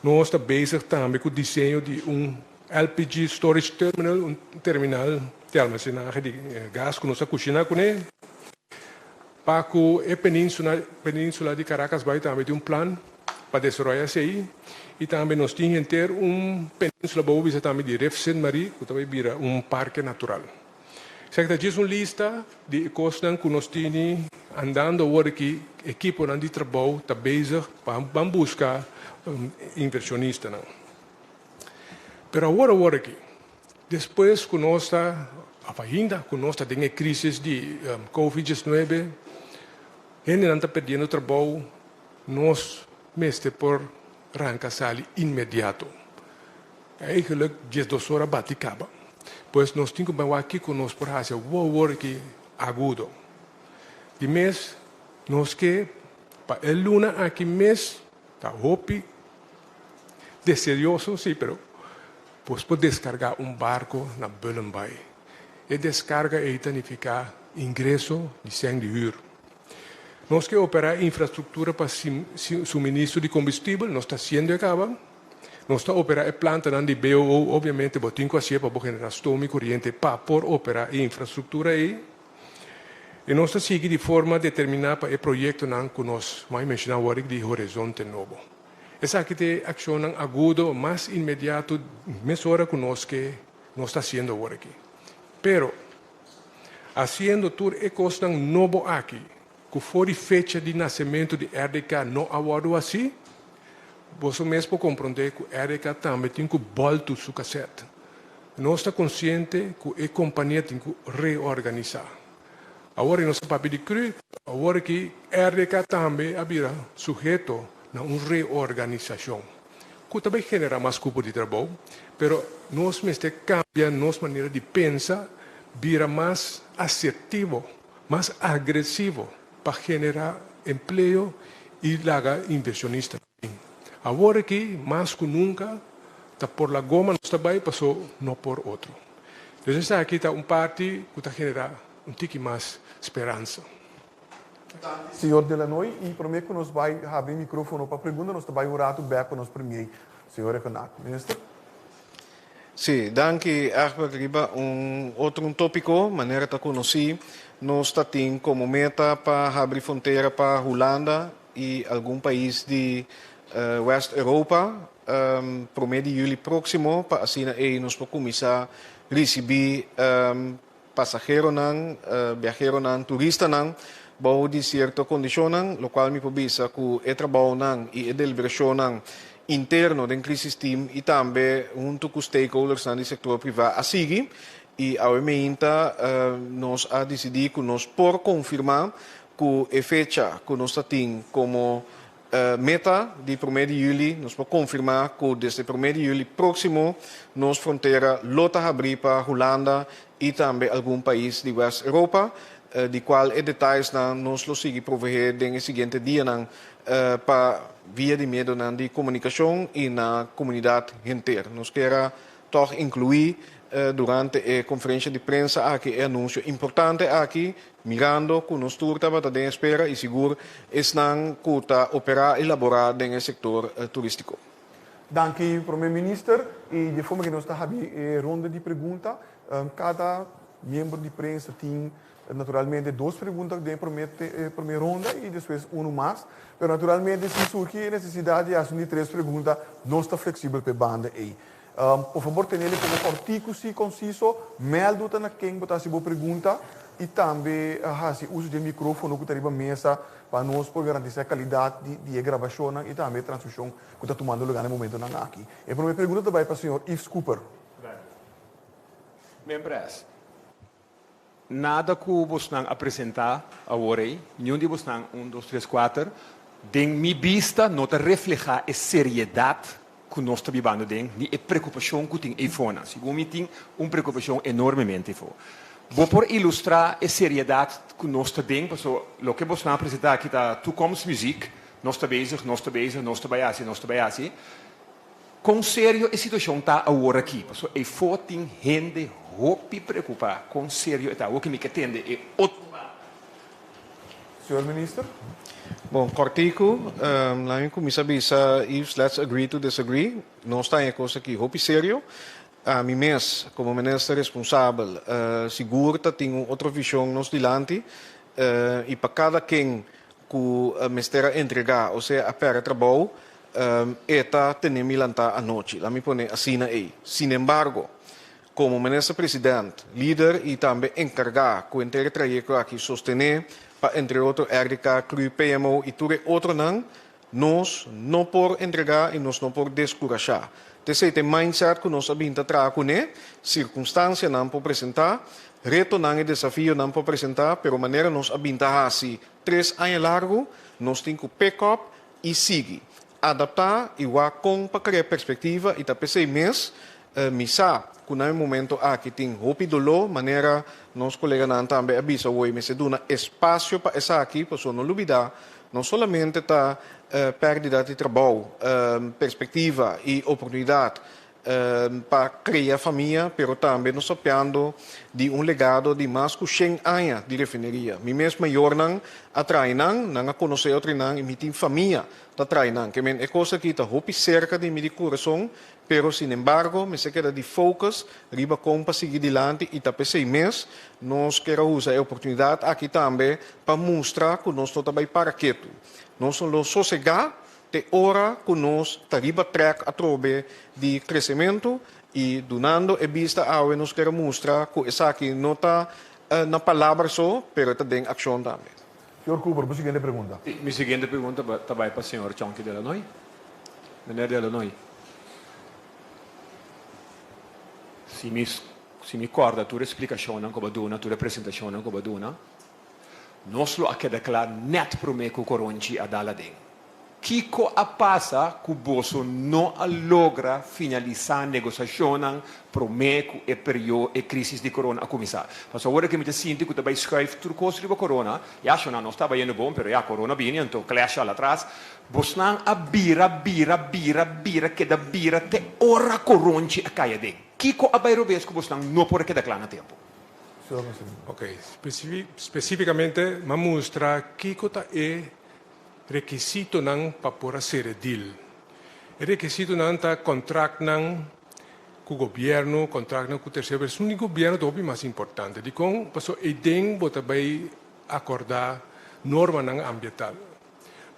Nós estamos bezig também com o desenho de LPG storage terminal, terminal de almacenagem de gás que nós cozinhamos com ele. Para a península de Caracas vai também ter plano para desenvolver isso aí. E também nós tínhamos ter península boa também de Ref Saint-Marie, que também vira parque natural. Certo, diz uma lista de coisas que nós temos andando agora que equipe de trabalho está bezig para buscar inversionistas. Mas agora aqui, depois que nós está ainda, que nós está em crise de Covid-19, Gente não está perdendo trabalho, nós mestre por arrancar sali imediato. Eigenlijk 12 horas bate acaba. Pois nós temos que aqui conosco por fazer o work agudo. De mês, nós que para el luna aqui mês, tá hopi de serioso, sim, pero pues por descargar barco na Bullenbay. E descarga e significa ingresso de 100 de euro. Nós que operar infraestrutura para suministro de combustível, nós está sendo acaba. Nós está operar a planta de BOO, obviamente, botinho assim para generar stome corrente para por operar a infraestrutura aí. E nós está seguindo de forma determinada para o projeto que nós mais mencionamos de horizonte novo. Essa aqui é a ação aguda, mais imediato, mais hora que nós está fazendo agora aqui. Pero, fazendo tudo é coisa novo aqui, que foi a fecha de nascimento de RDK não aguardo assim, você mesmo compreender que a RDK também tem que voltar sua cassete. Nós estamos conscientes que a companhia tem que reorganizar. Agora, nós papel de cru, agora que a RDK também é sujeito a uma reorganização. Que também genera mais cupo de trabalho, mas nós mesmo cambia nossa maneira de pensar, vira mais assertivo, mais agressivo, para generar emprego e lagar inversionistas. Agora que, mais que nunca, está por la goma, não está bem, passou não por outro. Então, aqui está parte que está generando tique mais esperança. Senhor Delanoy, e prometo que nós vai abrir o microfone para a pergunta, nós vai orar o para nós primeiro. Senhor Renato, ministro. Sim, danke. Eigenlijk riba outro tópico, maneira de conhecer, nós temos como meta para abrir fronteira para a Holanda e algum país de West Europa, pro mês de julho próximo, para assim nós podemos começar a receber passageiros, viajeros, turistas, bom de certa condição, o qual me provisa que o trabalho e a deliberação interno da crise team e também junto com os stakeholders do setor privado a seguir e obviamente nós a decidir que nós por confirmar que a fecha que nós temos como meta de 1 de julho, nós podemos confirmar que desde 1 de julho próximo nossa fronteira lota abrir para a Holanda e também algum país de West Europa, de qual detalhes nós lo seguir prover no seguinte dia para via de meio de comunicação e na comunidade inteira. Nós queremos toch incluir durante a conferência de prensa aqui anúncio importante aqui, mirando que nós estamos à espera e seguro estão que operar e elaborar no setor turístico. Dank u, primeiro-ministro. E de forma que nós estamos a ronda de perguntas, cada membro de prensa tem naturalmente 2 perguntas de primeira ronda e depois uma mais. Mas naturalmente, se surge a necessidade de assumir 3 perguntas, não está flexível para a banda aí. Por favor, tenha ele como artigo e conciso, melde na quem botar sua pergunta e também uso do microfone que está na mesa para nós por garantir a qualidade de gravação e também a transmissão que está tomando lugar no momento aqui. A primeira pergunta vai para o senhor Yves Cooper. Membros, nada que você apresentar agora, nenhum de vocês, 1, 2, 3, 4, de minha vista, não refleja a seriedade que nós estamos vivendo, nem a preocupação que tem iPhone. Segundo mim, tem uma preocupação enormemente forte. Vou por ilustrar a seriedade que nós temos, porque o que você apresentar aqui da toekomstmuziek, nós estamos bezig. Com sério, a situação está agora aqui. Porque a foto tem gente hopi preocupar, com sério, está. O que me atende é outro. Senhor ministro. Bom, cortico, lá em comissão bisa, let's agree to disagree. Nós estamos em coisa aqui, hopi sério. A mim mesmo, como ministro responsável, seguro que tem outra visão nos dilante e para cada quem que o ministério entregar, ou seja, a pera trabalho, eta tem milanta a noite. Lá me põe assim aí. Sin embargo, como ministro-presidente, líder e também encargar com o inteiro trajeto aqui sostener, para entre outros RDK, CRU, PMO e tudo outro nós não por entregar e nós não por descorajar. Terceiro, tem mindset que nós sabemos trazer com circunstância não por apresentar, reto nang e desafio nang po apresentar, pero maneira nos abintahasi 3 anos largo, nos temos que pick up e seguir. Adaptar e com para criar perspectiva e tapar 6 meses, misa, quando é momento aqui tem roupa dolo, maneira nos colegas não também avisa hoje, mas se dá espaço para essa aqui, para não olvidar, não somente tá perda de trabalho, perspectiva e oportunidade para criar família, mas também nos apoiando de legado de mais de 100 anos de refineria. Mi mesmo maior não atrai não conhecer outro não e me tem família atrai não, que é coisa que está roupa cerca de meu coração, pero sin embargo, me se queda de focus, riba com para seguir adiante e tá 6 meses, nós queremos usar a oportunidade aqui também para mostrar que nós estamos também para quieto. Nós somos sossegar, te hora que nós riba track a trobe de crescimento e donando e vista a nós queremos mostrar que essa aqui não está na palavra só, pero está em ação também. Senhor Cooper, a seguinte pergunta. Minha seguinte pergunta vai para o senhor Chonky de Illinois. Menor de Illinois. Se me corda a tua explicação, a tua apresentação, nós lo queda claro net para mim que o coronchi a daladem. Kiko a passa que o Bolso não logra finalizar a negociação para mim que o período e crise de corona a começar. Mas agora que me te sinto que também escreve tudo coisa de corona, e acho que não estava indo bom, mas a corona vinha, então clash lá atrás. Bosnan a bira, que da bira te ora coronchi a caia de. Kiko a bairro vez que Bosnan não pode quedar claro no tempo. Ok, specificamente, ma mostra Kiko ta requisito nang para poder ser deal. El requisito nang ta contract nang com o governo, contract nang com o terceiro, mas o governo é o mais importante. De com, passou edem, bota vai acordar norma nang ambiental.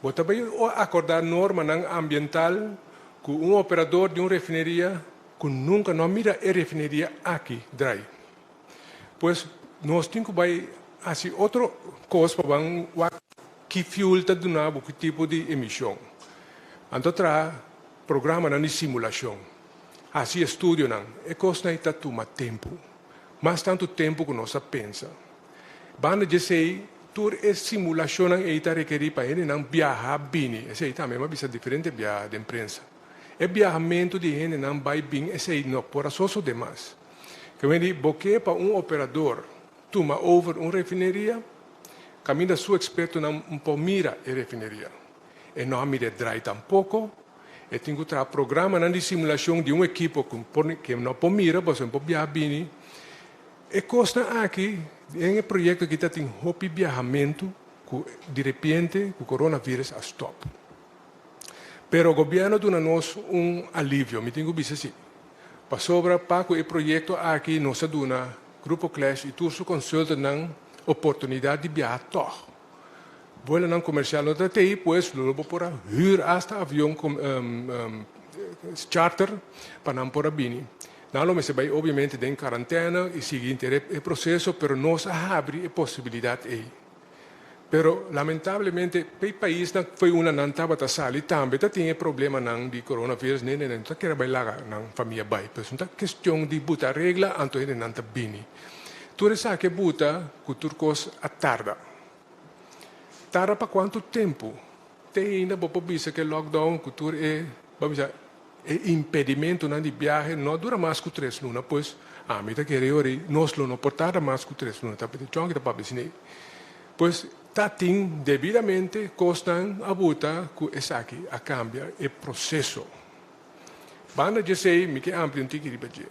Bota vai acordar norma nang ambiental com operador de refineria que nunca não mira a refineria aqui, dry. Pois nós temos que vai assim outra coisa para que fuel está dando que tipo de emissão. Então, programa de simulação. Assim, estudo não. É coisa que está tomando tempo. Mas tanto tempo que nós pensa. Banda dizer, toda essa simulação está requerir para ele não viajar bem. Esse aí também é uma visão diferente de viajar de imprensa. É viajamento de gente não vai bem. Esse aí não por só demais. Que vem de boque para operador, toma over refineria. Caminha seu experto não mira a refineria. E não mira dry tampouco. E tem que ter programa de simulação de equipo que não pode mirar, por exemplo, viajar. E costa aqui, em um projeto que tem hopi viajamento, que de repente o coronavírus a stop. Pero o governo dá-nos alívio, me tenho que dizer assim. Para sobra, para o projeto aqui, nós dá Grupo Clash e todos os consultas oportunidade de viajar toch. Vuela não comercial no TTI, pues luego por huur hasta avião charter para não por abini. Não lo se vai obviamente em quarentena e seguinte o processo, pero nós abre a possibilidade aí. Pero lamentavelmente o país não foi uma não estava sali também tinha problema não de coronavírus nem não tá querer bailar não família vai, pues não questão de botar regra anto ele não tá bini. Tu sa que buta que turcos a tarda. Tarda para quanto tempo? Tem ainda para dizer que lockdown, que tu vamos dizer, impedimento de viagem não dura mais que 3 lunas, pois a mim tá querendo nós não portar mais que 3 lunas, tá pedindo que tá para dizer. Pois tá tem devidamente costan a buta que essa aqui a cambia o processo. Banda dizer me que amplo que ribeje.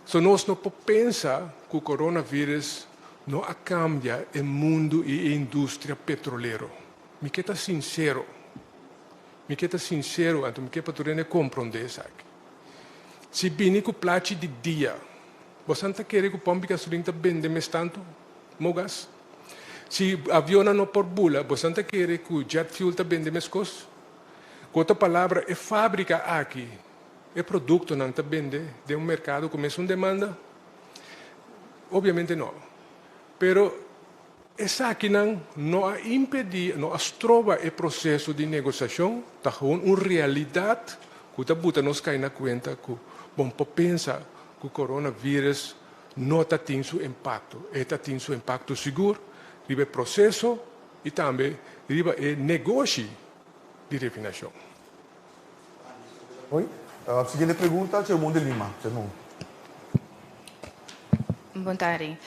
So nós não pensa que o coronavírus não cambia o mundo e a indústria petroleira. Me que tá sincero. Então me que para compreender isso aqui. Se bem que o plate de dia, você não quer que o pompe gasolina vende mais tanto, mogas? Se o avião não por bula, você não quer que o jet fuel vende mais coisas? Outra palavra é fábrica aqui. O produto não está vende de mercado começa uma demanda? Obviamente não. Pero essa aqui não impede, não trova o processo de negociação, está uma realidade que está botando nos cair na conta que bom para pensar que o coronavírus não tem seu impacto. Tem seu impacto seguro, riba processo e também riba negócio de refinação. Oi? Seguinte pergunta, Chairman de Lima. Chairman. Boa tarde.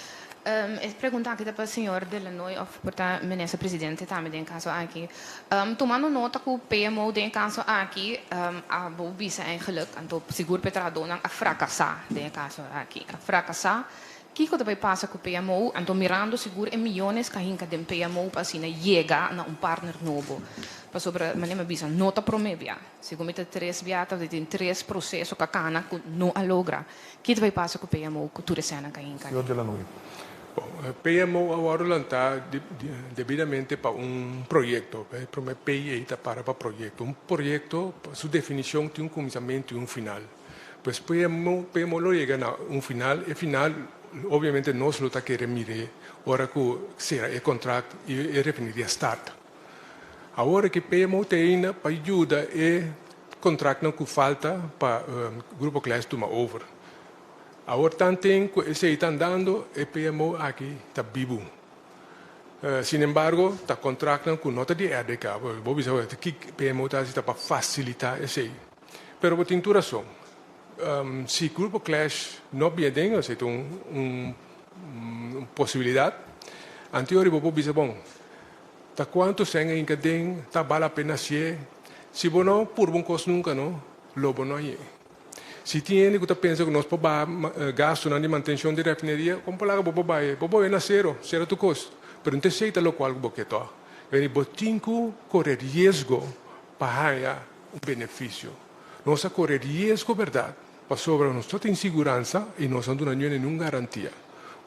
Perguntar aqui para o senhor Delanoy, ou para o ministro presidente também, em caso aqui. Tomando nota que o PMO, em caso aqui, a Bobisa eigenlijk, então, seguro Petradona, a fracassar, em caso aqui. A fracassar, o que vai passar com o PMO, então, mirando seguro em milhões que hinca de PMO para assim, chegar a partner novo. Para sobre a maneira bisa, nota promevia. Segundo me três viatas, tem três processos que cana que não logra. O que vai passar com o PMO, com tudo cena que hinca? Senhor Delanoy. PMO agora está devidamente para projeto. Para PIA para projeto. Projeto, sua definição tem começamento e final. Pois PMO lo chega a final, e final, obviamente, nós lo está querendo mirar, ora que será o contrato e refiniria start. Agora que PMO tem para ajuda e contrato que falta para o grupo classe tomar over. Agora também se está dando e PMO aqui está vivo. Sin embargo, está contrato com nota de EDK. Vou dizer que PMO está para facilitar esse. Pero tem toda razão. Se o grupo classe não viene, se tem uma possibilidade, anterior vou dizer bom. Tá quanto senga em que tem, tá vale a pena se não por bom custo nunca não, lobo não é. Se tiene que pensa que nós podemos gasto na manutenção de refineria, como palavra bobo é na zero tu custo, pero não te aceita lo qual boqueto. Ele botinco correr risco para ganhar benefício. Nós correr risco verdade, para sobre nós tem segurança e nós não damos nenhuma garantia.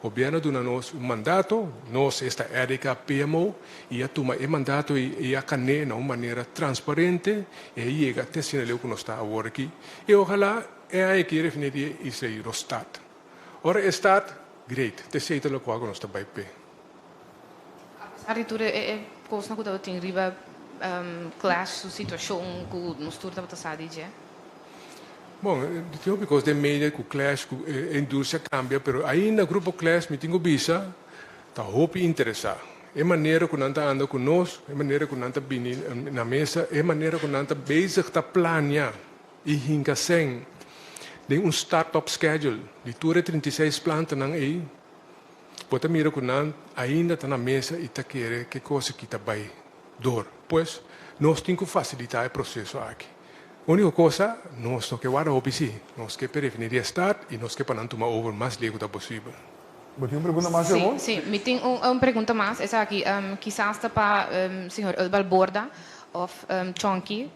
O governo dá-nos mandato, nós, esta EDK PMO, e a toma o mandato e a caneia de uma maneira transparente e chega até sinal que nós estamos agora aqui. E ojalá é aí que a refineria isso aí o Estado. Ora, o Estado, great, te sei o qual nós estamos bem. Apesar de tudo, é coisa que eu tenho riba classe, situação que nós tudo estamos a dizer. Bom, tem porque de media que o classe, a indústria cambia, mas ainda o grupo classe me tem visa, está muito interessado. É maneira que nós anda conosco, é maneira que nós bem na mesa, é maneira que nós bezig está planear e hinga sem de startup schedule de 36 plantas não é. Pode mirar que nós ainda está na mesa e está querendo que coisa que está bem dor. Pois nós temos que facilitar o processo aqui. A única coisa, nós temos que guardar o PC, nós temos que definir o start e nós temos que tomar over mais lego possível. Você tem uma pergunta mais, Sim, sim. Me tem uma pergunta mais. Essa aqui, quizás para o senhor Balborda ou Chonky.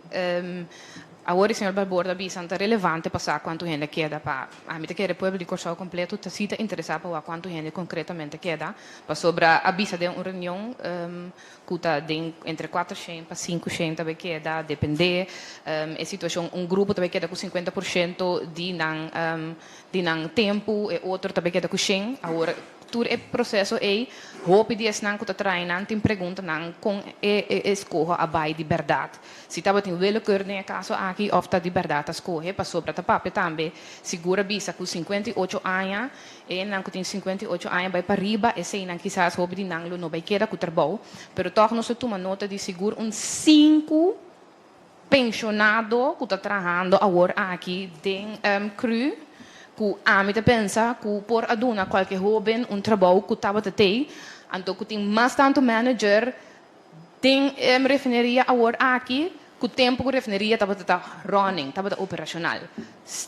Agora o senhor Balborda bisa relevante para saber quanto gente queda para a mim que o povo de Corsol completo está interessado para quanto gente concretamente queda para sobre a bisa de uma reunião que está entre 400 para 500 também queda depende a situação grupo também queda com 50% de não tempo e outro também queda com 100 agora todo o processo é hope de esnan que trai não tem pergunta não com escolha a bai de verdade se estava tem willekeur nesse caso aqui ofta de verdade a escolha para sobre a papo também segura bisa com 58 anos e não que tem 58 anos vai para riba e se não quizás hope de não não vai querer com trabalho pero toch não se toma nota de seguro 5 pensionado que está trabalhando agora aqui tem cru que a mim pensa que por aduna qualquer jovem trabalho que estava a ter, então que tem mais tanto manager, tem refineria agora aqui, que o tempo que a refineria estava running, estava operacional.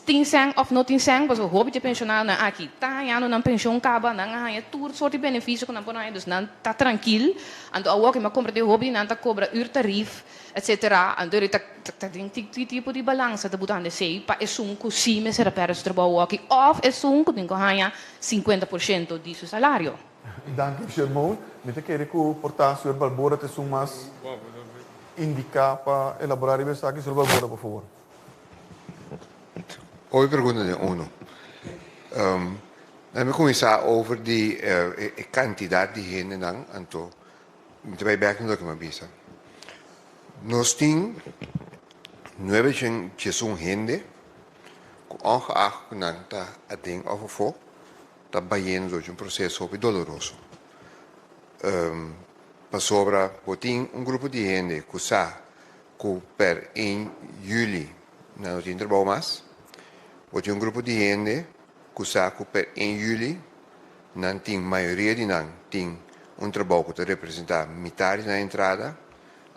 Tem sang ou não tem sang, mas o jovem de pensionado aqui, tá ganhando na pensão acaba, não ganha tudo sorte de benefício que não pode ganhar, não está tranquilo, então agora que me compra de jovem não está cobra tarif, etc. Então ele tem tipo de balança de botar nesse para é que sim me será para o trabalho aqui, ou é que tem que ganhar 50% de seu salário. Dank u, Sherman. Met querer que o portar, Sr. Balborda, te sumas indicar para elaborar a mensaje, Sr. Balborda, por favor. Oi, pergunta de uno. Vamos começar over die quantidade de gente não, então, muito bem werken dat ik me bisa. Nós temos 900 gente, ongeacht que não está a ding over voor, está bayendo de um processo doloroso. Para sobra, botin grupo de gente que sabe que per 1 juli não tem trabalho mais. Botin grupo de gente que sabe que per 1 juli não tem maioria de não tem trabalho que representa metade da entrada,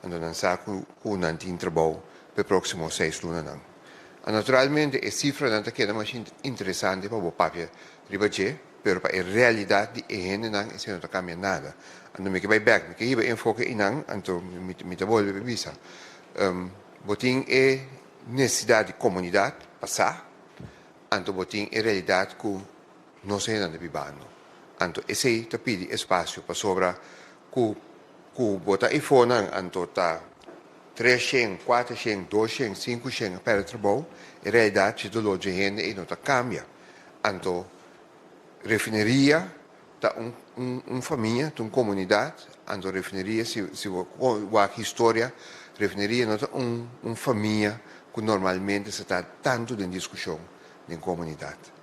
e não sabe que não tem trabalho para próximo 6 lunas não. Naturalmente, a cifra não queda mais interessante para o papel ribache, pero para a realidade de gente não isso não cambia nada. Ando me que vai back, me que iba enfoque in não, anto me te volve bebisa. Botin é necessidade de comunidade passar, anto botin é realidade que não se anda bibando. Anto esse te pede espaço para sobra que bota iPhone anto tá 300, 400, 200, 500 per trabalho, a realidade do loja gente e não tá cambia. Anto refineria tá família, uma comunidade, anto refineria se a história refineria não tá família que normalmente se está tanto em discussão em comunidade.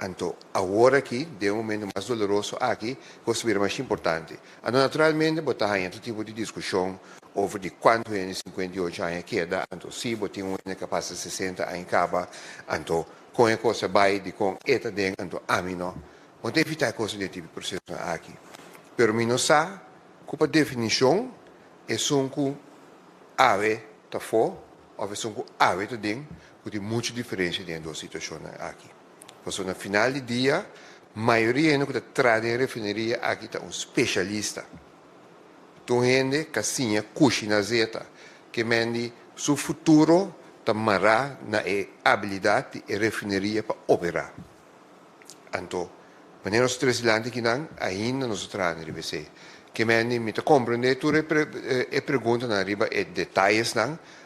Então, agora aqui, de momento mais doloroso aqui, considero mais importante. Naturalmente, botar em todo tipo de discussão over de quanto é 58 anos queda, então, se botar capaz de 60 anos acaba, então, com a coisa vai de com eta dentro, então, a mim não. Não evitar coisa de tipo de processo aqui. Pero, mim não sabe, que a definição é um que ave está fora, ou é um que ave está dentro, que tem muita diferença dentro da situação aqui. Porque no final do dia, a maioria que traz a refineria aqui está especialista. Então, gente, casinha, cozinha, zeta, que mende seu futuro está marrado na habilidade de refineria para operar. Então, quando nós trabalhamos aqui, ainda nós trazemos a RBC. Que mende me compreende, tu pergunta na riba detalhes,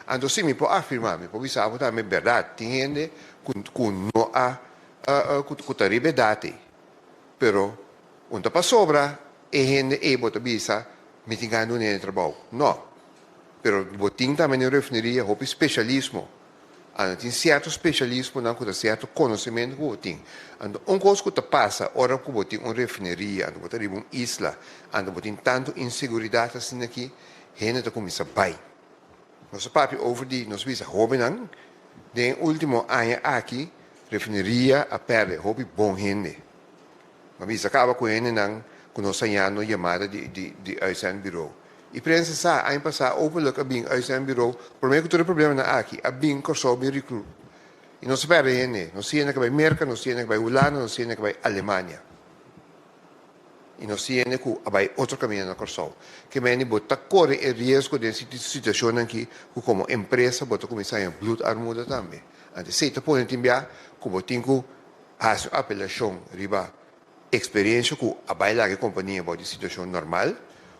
então, se me pode afirmar, me pode saber também a verdade. Tem gente que não há que riba dati, pero unta pa sobra e gente bota bisa mitigando nel trabalho. No, pero botin também na refineria houve especialismo. Tem certo especialismo não com certo conhecimento que botin. Ando coisa que passa ora que botin refineria, ando botar uma isla, ando botin tanto inseguridade assim aqui, gente tá começa bai. Nosso papi over die nos bisa hobby não, de último ano aqui refineria a perde, houve bom gente. Mas acaba com ele não, com nossa chamada de uitzendbureau. E pensa sa, ano passado, overlook a bing uitzendbureau, por meio que todo problema na aqui, a bing corso bem recruit. E não se perde gente, não se ainda que vai América, não se ainda que vai Holanda, não se ainda que vai Alemanha. E não se ainda que vai outro caminho na corso. Que me bota corre o risco de situação aqui, como empresa, bota começar a blood armuda também. Antes, se te põe timbiar, como tenho a apelação, riba, experiência que a bailar a companhia pode situação normal,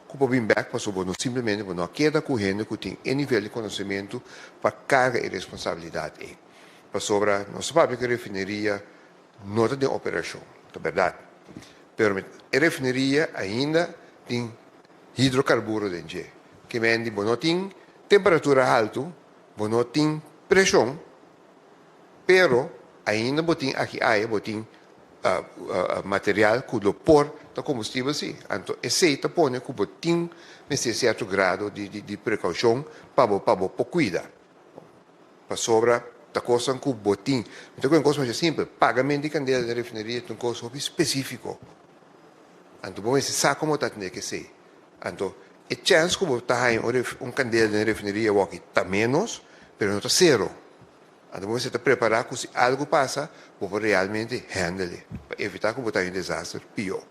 como bem back para sobre simplesmente não queda com gente que tem nível de conhecimento para carga e responsabilidade. Para sobre nossa própria refineria, nota de operação, é verdade. Mas a refineria ainda tem hidrocarburo dentro, que mende não tem temperatura alta, não tem pressão, pero ainda botin aqui botin material que do por da combustível sim. Então esse tá põe que botin nesse certo grado de precaução para cuidar. Para sobra da coisa que botin. Então é uma coisa mais simples. Pagamento de candela da refineria é uma coisa específico. Então bom esse saco como tá tem que ser. Então a chance que botar candela da refineria aqui tá menos, pero não tá zero. Então você está preparado que se algo passa, você realmente handle, para evitar que você tenha desastre pior.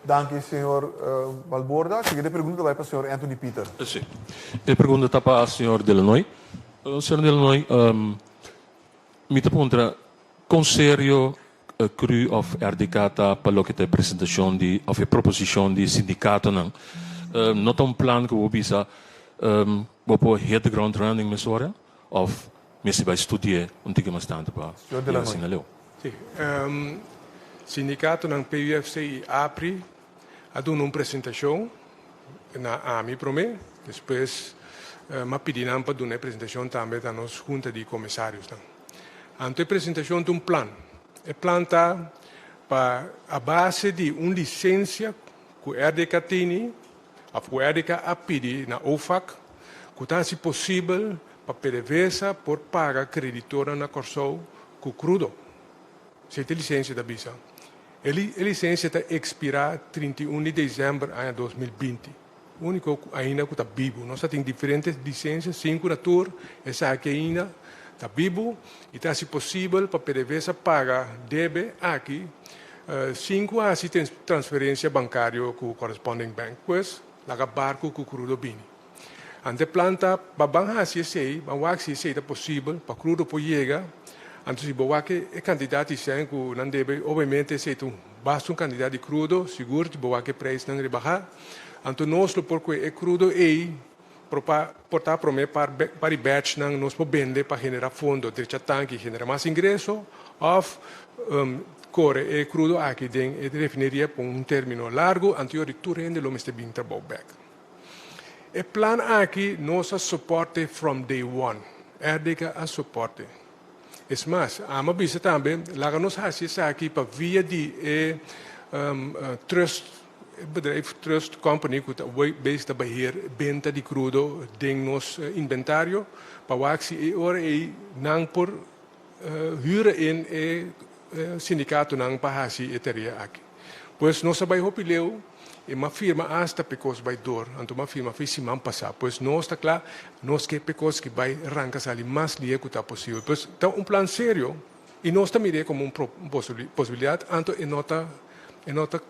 Danke, senhor Balborda. A seguinte pergunta vai para o senhor Anthony Peter. Sim. A pergunta está para o senhor Delanoy. O senhor Delanoy, me pergunta, com sério, cru of erdicata para o que é a apresentação de, of a proposição de sindicato, não? Not um plano que você bisa, você hit the ground running, mesora, of Messi vai estudar onde mais tanto para sinaleu. Sim. Sindicato ng PUFC apre a dar uma apresentação na AMI para mim, depois me pediram para dar uma apresentação também da nossa junta de comissários. Então a apresentação de plano. O plano está a base de uma licença que o RDK tem, que o RDK pede na OFAC, que está se possível para PDVSA por pagar creditora na Corsol com crudo. Se tem licença da Bisa. A licença está expirar 31 de dezembro de 2020. O único ainda que está vivo. Nós temos diferentes licenças, 5 na tour, essa aqui ainda está vivo e está se possível para PDVSA pagar deve aqui 5 assistência transferência bancária com o corresponding bank, pois lá barco com o crudo bini. Ante planta, babang se sei, babang se sei é possível para crudo por chegar. Antes se boa que é candidato sem que não deve, obviamente, se basta candidato de crudo, seguro que boa que preço não rebaixar. Então nós porque é crudo portar promete para o batch não nos vende para generar fundo, deixar tanque, generar mais ingresso, ou corre é crudo aqui dentro e refineria por término largo, antes de tu rende lo meste bem trabalho back. O plan aqui nós suporte from day one, RDK a suporte. Es mais, ama bisa também, lá nós fazemos aqui para via de trust, bedrijf trust company que está bezig beheer venda de crudo ding nos inventário, para waxi e ora e nang por huren in sindicato nang pahasi eteria aqui. Pois nós vai hopileu e uma firma hasta pecos vai dor, então uma firma fez se man passar, pois nós está claro, nós que pecos que vai arrancar ali mais lia que está possível. Pois então plan sério e nós também como possibilidade, então e nota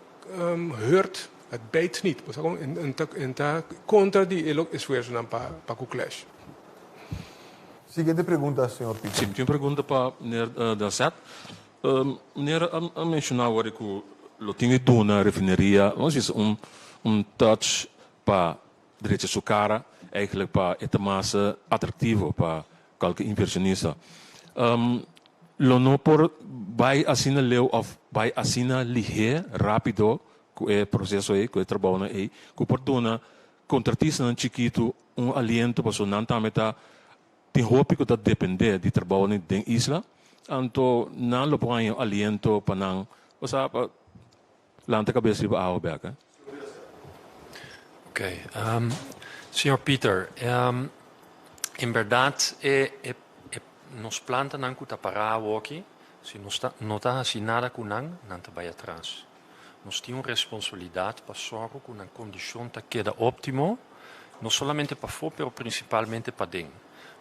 hurt het bijt niet, pois en tá contra de esforço não para o clash. Seguinte pergunta, senhor Peter. Sim, tinha uma pergunta para o meneer Delzat. Meneer mencionava agora que o tinha ido na refinaria, nós is touch para direito de cara, eigenlijk para esta massa atrativo para qualquer inversionista. Lo não por vai assina leu of vai assina ligeiro, rápido, que é processo aí, que é trabalho aí, que por dona contratista não chiquito aliento para não também tá tem roupa que tá depender de trabalho na isla, então não lo põe aliento para não, ou seja, lanta cabeça de ao beca. Ok, senhor Peter, em verdade nos plantas não custa parar aqui, se não está assim nada com não vai atrás. Nós temos responsabilidade para sorrir com uma condição que queda ótimo, não somente para fora, mas principalmente para dentro.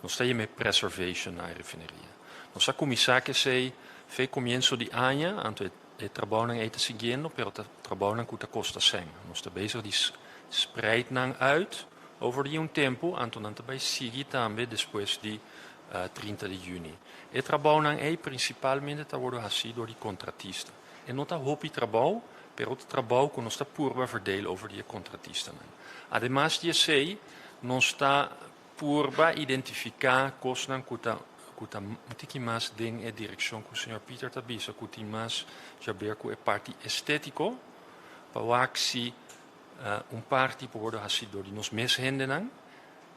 Nós temos preservation na refineria. Nós começar que sei, fez começo de ano, então o trabalho não está seguindo, mas o trabalho não custa sem. Nós estamos bezig de spreiden uit over die tempo, então não vai seguir também depois de 30 de junho. O trabalho é principalmente está worden gezien door die contratisten. En não está hobby trabalho, mas o trabalho que nós está purba verdelen over die contratisten. Además de sei, nós está purba identificar coisas que muito mais ding a direção que o senhor Peter está bisa, que tem mais já ver com a parte estético, para que parte pode worden gezien door die nos mishenden.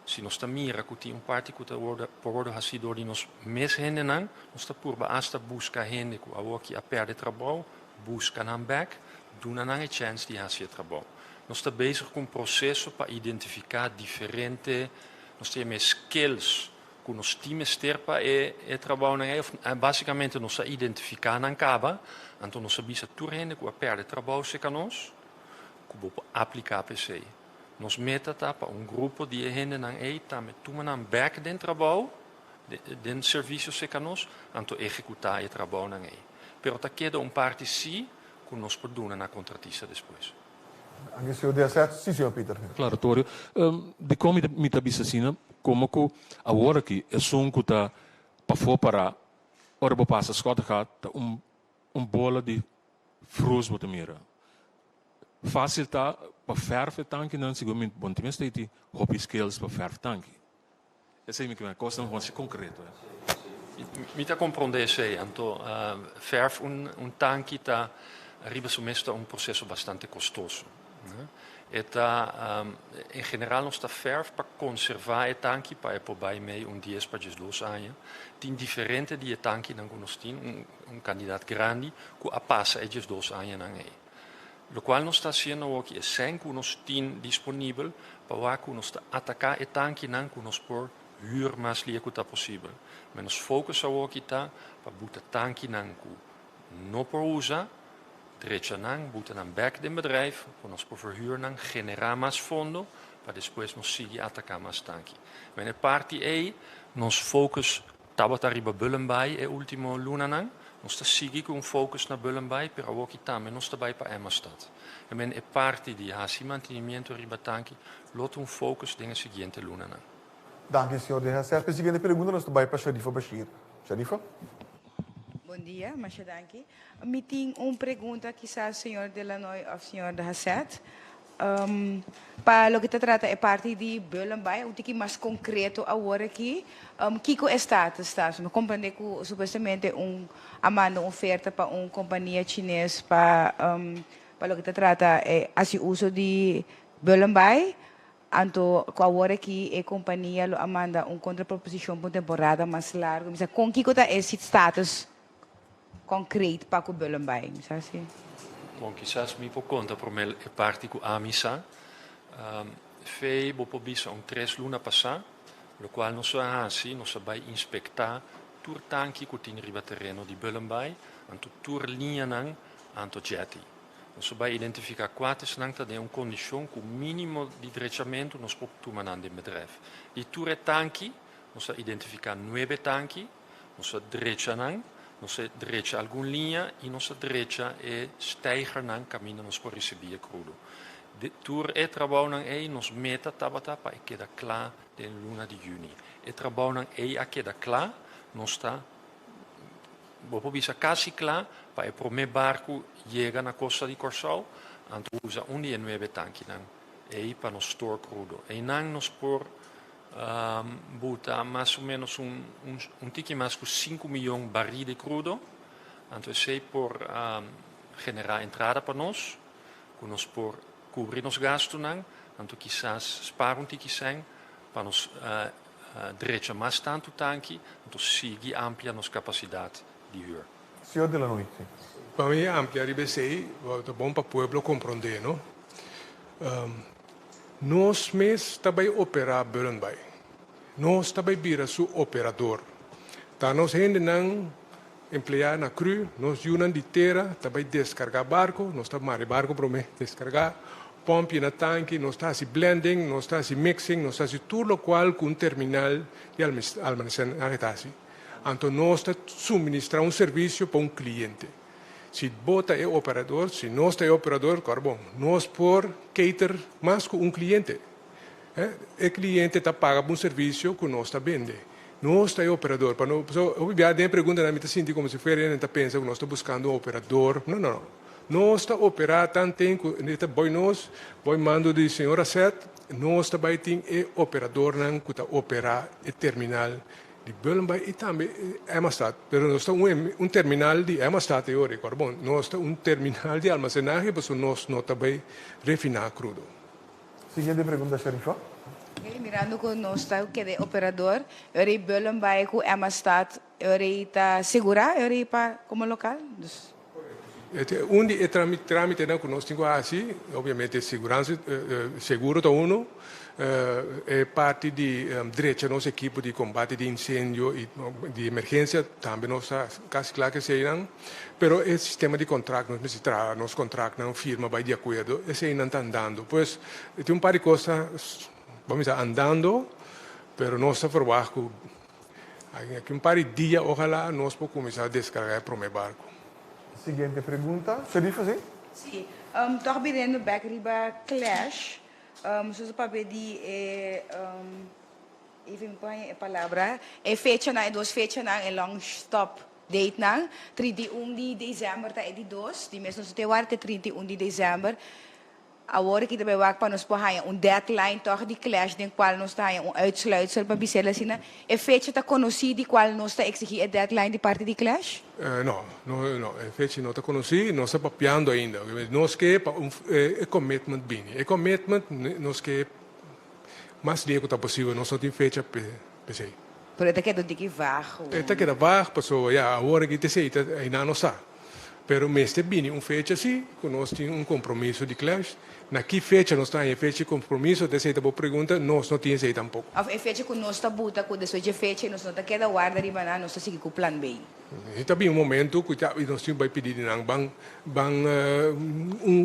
Se nós estamos mira que tem parte que pode worden gezien door die nos mishenden, nós está purba hasta buscar gente que aqui a perde trabalho, busca na back, doen a chance de fazer trabalho. Nós está bezig com processo para identificar diferentes, nós temos skills que nós temos terpa e trabalho basicamente nós está identificar na caba, então nós sabemos tudo gente que a perde trabalho se canos, que vou aplicar PC. Nós meta para grupo de gente na eita, met tu na back den trabalho, den serviço se canos, então executar o trabalho na ei. Pero ta queda parte sim que nós podemos na contratista depois. Anche se o Delzat, sim, senhor Peter. Claro, Tório. De como me está bisacina, como que agora que é som que está para fora para ora para passa escola tá bola de frutos bota mira. Fácil tá para verf tanque não seguramente bom tem este de hobby skills para verf tanque. Essa é me que uma coisa não é concreto. Me tá compreender sei, então verf tanque tá arriba meestal processo bastante custoso. In general nos está verf para conservar o tanque para poder meio 10 para 2 anos. Tem diferente de tanque não nós tem candidato grande que a passa 2 anos não é. O qual nós está sendo aqui é 100 que nós tem disponível para que nós atacar o tanque não que nós por huur mais liego que possível. Mas nós focussa aqui tá para botar tanque não que não por usar direito não, botar na back do bedrijf, para nós por verhuur não generar mais fundo para depois nós seguir atacar mais tanque. Mas a parte aí nós focus tabat arriba Bullenbay e último luna não, nós está seguir com focus na Bullenbay, para aqui também nós está bij para Emmerstad. E men a parte de hasi mantenimento arriba tanque, lot focus dingen seguinte luna não. Dank u, senhor de Hasset. A seguinte pergunta nós está para Sharifa Bashir. Sharifa? Bom dia, Machadanki. Me tem uma pergunta, quizás, senhor Delanoy ou senhor de Hasset. Para o que se trata é parte de Bullenbay, o que mais concreto agora aqui, que é o status? Me compreende que supostamente amando uma oferta para uma companhia chinesa para o que se trata é o uso de Bullenbay. Anto, agora aqui a companhia amanda uma contraproposição por temporada mais larga. Com que é esse status concreto para o Bullenbay? Bom, quizás me por conta por me parte com a missa. Fei bopobisa 3 luna passar, o qual nós vai inspectar tur tanque que tem riba terreno de Bullenbay, anto tur linha não, anto jetty. Nós vai identificar 4 snangta de uma condição com mínimo de drechamento nós podemos tomar no bedrijf. E tur tanque, nós identificar 9 tanque, nós drecha não, nós drecha alguma linha e nós drecha e steiger não caminho nós por receber crudo. De tour e trabalho não nos meta tabata para que da klaar de luna de juni. E trabalho não a que da klaar nós está bopo bisa quase klaar para o primeiro barco chega na costa de Corsal, anto usa 9 tanque não e para nos store crudo. E não nos por botar mais ou menos tique mais que 5 milhões de barris de crudo, anto sei por generar entrada para nós, que nos por cobrir nos gastos não, então quizás sparar tique sem para nos direito mais tanto tanque, então seguir amplia nossa capacidade de huur. Senhor Delanoy. Para mim amplia RBC é bom para o povo compreender, não? Nós mesmos também operar Bullenbay. Nós também vira su operador. Tá nós ainda não emplear na cru, nós junam de terra, também descarregar barco, nós estamos mais barco para mim descarregar, pompe na tanque, nós está assim blending, nós está assim mixing, nós está assim tudo o qual com terminal de almacenagem. Então nós está suministrar serviço para cliente. Se bota é operador, se nós é operador, bom, nós por cater mais com cliente. O cliente está paga por serviço que nós está vende. Nós é operador. Para nós, eu vi a pergunta na minha senti como se fosse ele pensa que nós está buscando um operador. Não. Nós está operar tanto tempo, nesta nós, mando de senhora Set, nós também tem operador não que está operar o terminal de Bullenbay e também Emmerstad. Mas nós está terminal de Emmerstad e ora, bom, nós está terminal de almacenagem, mas nós não também refinar crudo. Seguinte pergunta, Sharifa. Mirando que nós está que é operador, eu Bullenbay com Emmerstad, eu está segura, eu para como local. Onde é tramite que nós temos assim, obviamente é segurança, seguro da uno, é parte de direito nossa equipe de combate de incêndio e de emergência, também nós quase claro que serão, pero o sistema de contrato nós contrato não firma vai de acordo, esse ainda está andando, pois tem par de coisas, vamos dizer, andando, pero nós está trabalhando, aqui par de dias, ojalá nós podemos começar a descarregar o primeiro barco. Seguinte pergunta. Sharifa, sim? Sim. Toch virando back riba clash. Zoals papel die even põe a palavra. É fecha na, duas fecha na, é long stop date na. 31 de dezembro tá é de 2. Die mensen te waren 31 de dezembro. agora que também vai para nós porra deadline toch die clash den qual nós tá uitsluitsel para bisela sina e fecha tá conhecido qual nós tá exigir a deadline de parte de clash? No, invece non ti conosci, non sta papiando ainda. Nós que é commitment bini. É commitment nós que mais dia que tá possível, nós só tem fecha pensei. Por isso que é do que vago. É tá que da vago, passou, ja, agora que te sei, ainda não está. Pero meste bini fecha assim, que nós temos compromisso de clash. Na que fecha nós temos fecha de compromisso, te sei boa pergunta, nós não temos aí tampouco. A fecha que nós tá buta, que depois de fecha nós não tá queda guarda de banana, nós tá seguir com o plan B. E também momento que nós temos vai pedir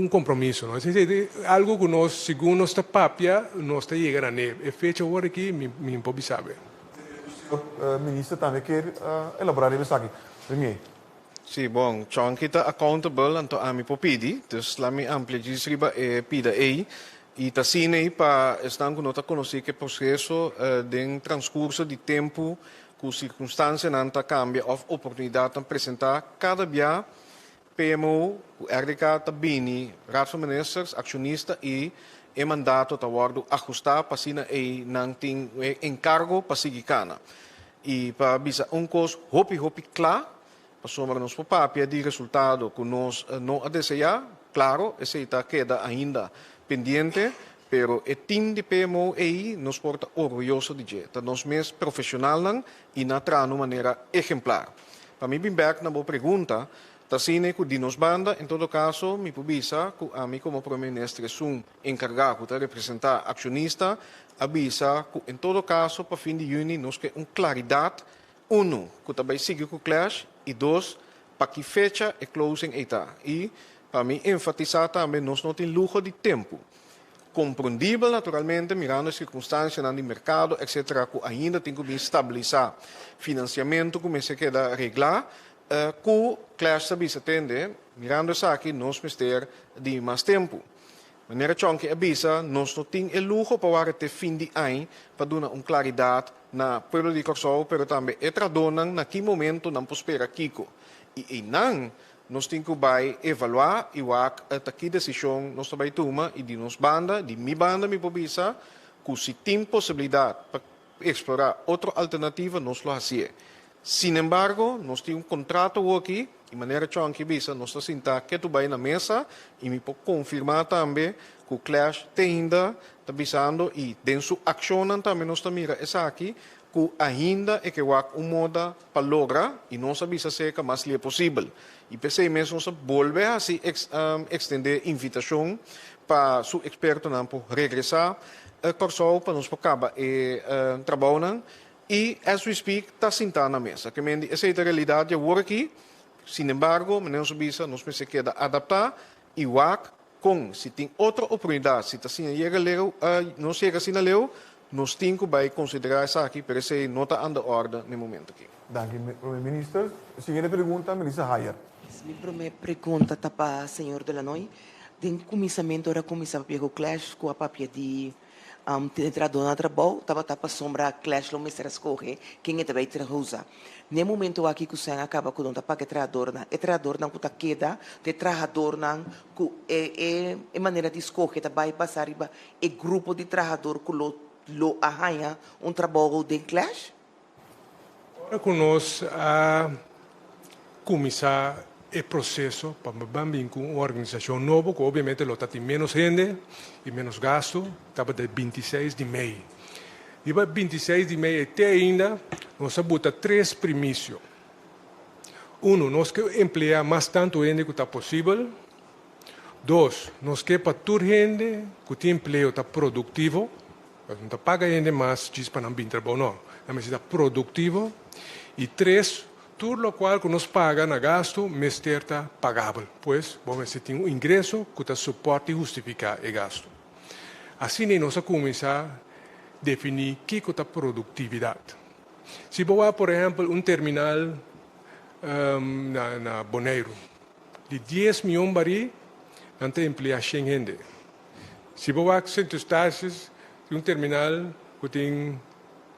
compromisso, não? Algo que nós, segundo nós tá papia, nós tá chegar a neve. E fecha agora aqui, me pode saber. O ministro também quer elaborar isso aqui. Premier. Sim, bom, Chonky está accountable anto ami popidi, dus lami amplia gisriba e pida e tá sine para estar com nota conhecer que processo de transcurso de tempo com circunstância nanta cambia of oportunidade de apresentar cada dia PMO, RDK tabini, Raad van Ministers, acionista e mandato ta wardo ajustar para sina e nang ting encargo para sigicana. E para bisa uncos hopi clar somos nos papia de resultado que nós não a desejar, claro, esse está queda ainda pendiente, pero o time de PMO aí nos porta orgulhoso de jeito, nós mesmos profissional e na de maneira exemplar. Para mim, bem back na boa pergunta, tá sine que de nos banda, em todo caso, me publica que a mim como primeiro-ministro sou encarregado de representar acionista, avisa que em todo caso, para fim de junho, nós queremos uma claridade. Uno, que também sigue com o clash, e dois, para que fecha e closing está. E, para mim, enfatizar também, nós não temos luxo de tempo. Compreendível, naturalmente, mirando as circunstâncias no mercado, etc., que ainda tem que estabilizar financiamento, como se queda arreglar, que o clash sabe se atende, mirando isso aqui, nós vamos ter de mais tempo. De maneira que avisa, nós não temos o luxo para até fim de ano, para dar uma claridade na pueblo de Corsol, pero também é tradonan na que momento não prospera Kiko. E não, nós temos que evaluar e até que decisão nós também toma e de nos banda, de mi banda, mi pobisa, que se tem possibilidade para explorar outra alternativa, nós lo fazemos. Sin embargo, nós temos contrato aqui, de maneira que bisa, nós estamos sentados que tu vai na mesa e me pode confirmar também que o Clash ainda está visando e dentro sua ação também nós estamos mirando essa aqui que ainda é que há moda para lograr e não sabe se é mais livre possível. E pensei mesmo nós volver a se estender a invitação para o experto não por regressar Corsol para nos acabar trabalhando e as we speak está sentado na mesa. Que essa é a realidade eu vou aqui. Sin embargo, nós precisamos queda adaptar e se tem outra oportunidade, se não chega assim a leu, nós temos que considerar isso aqui, para ser nota anda ordem no momento aqui. Obrigado, ministro. Seguinte pergunta, Melissa Hayer. Minha primeira pergunta está para o senhor Delanoy. Tem começamento da comissão para o clash com a papia de entrador na trabalho, estava para sombra clash lo mestre escorre, quem é também trabalha. No momento aqui que o senhor acaba com o paga treinador não que queda, de trabalhador não é maneira de escorrer, vai passar riba é grupo de trabalhador que lo arranha trabalho de clash. Agora conosco a começar o processo para bambim com uma organização nova, que obviamente lo tem menos gente e menos gasto, estava de 26 de maio. E para 26 de maio até ainda, nós bota 3 primícios. Nós queremos emplear mais tanto gente que está possível. 2, nós queremos para toda gente que tem emprego está produtivo. Não está paga gente mais para não vir trabalhar, não. Mas está produtivo. E 3, tudo o qual que nos paga na gasto, mas está pagável. Pois, vamos ter ingresso que está suporte e justificar o gasto. Assim, nós começar a definir o que é a produtividade. Se você, por exemplo, terminal na Bonaire, de 10 milhões de barris, não tem emprego 100 gente. Se você está em terminal que tem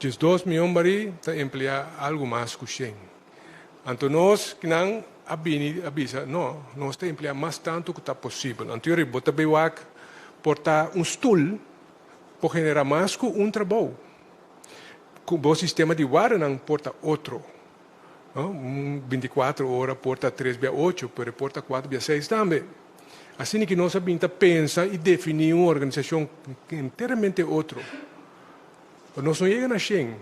2 milhões de barris, tem emprego algo mais que 100. Então, nós que não avisa, não, nós temos que emplear mais tanto que está possível. Então, eu vou também portar stoel para generar mais que trabalho. Com o sistema de guarda não porta outro. 24 horas porta 3 via 8, pero porta 4 via 6 também. Assim que nós pensa e definir uma organização inteiramente outra. Nós não chegamos a 100.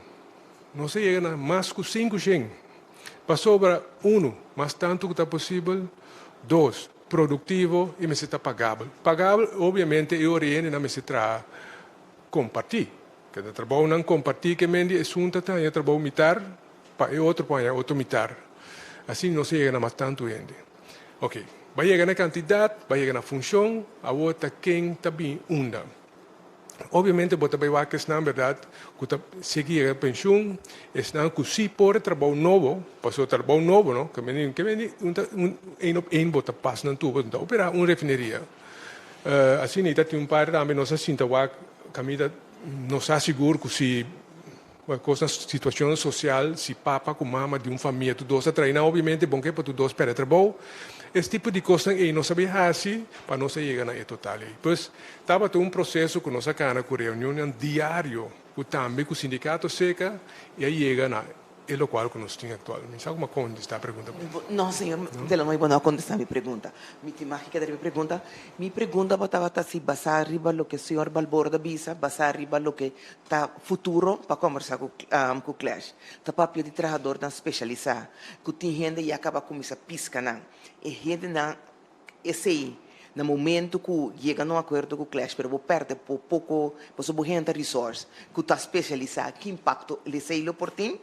Nós chegamos a mais que 5 100. Para sobra, 1, mais tanto que está possível. 2, produtivo e me está pagável. Pagável, obviamente, eu oriento na me se tra compartir. Que o trabalho não compartir, que mendi é junta, é trabalho militar, para outro para outro militar. Assim não se chega a mais tanto ainda. Ok. Vai chegar na quantidade, vai chegar na função, a outra quem está bem unda. Obviamente, você vai ver que na verdade, que seguir a pensão, é que se pode trabalho novo, passou trabalho novo, não? Que bota passa na tubo, então operar uma refineria. Assim, tem par também nós sinta que camida nos assegura que se uma coisa situação social, se papa com mama de uma família, tu dois a treinar, obviamente, bom que para tu dois para trabalho. Esse tipo de coisa aí não sabia assim para não chegar na total. Pois estava um processo que nós sacamos com reunião diário, que também com o sindicato seca e aí chega na é o qual que nós temos atualmente. Sabe como contestar a pergunta? Não, senhor, de la noite não contestar a minha pergunta. Minha mágica da minha pergunta. Minha pergunta estava assim, basar arriba lo que o senhor Balborda visa, basar arriba lo que está futuro para conversar com o Clash. Está papel de trabalhador não especializar, que tem gente e acaba com essa pisca não. E gente não, esse aí. No momento que chega num acordo com o Clash, mas perde por pouco, por gente resource, que está especializado, que impacto ele sei por ti?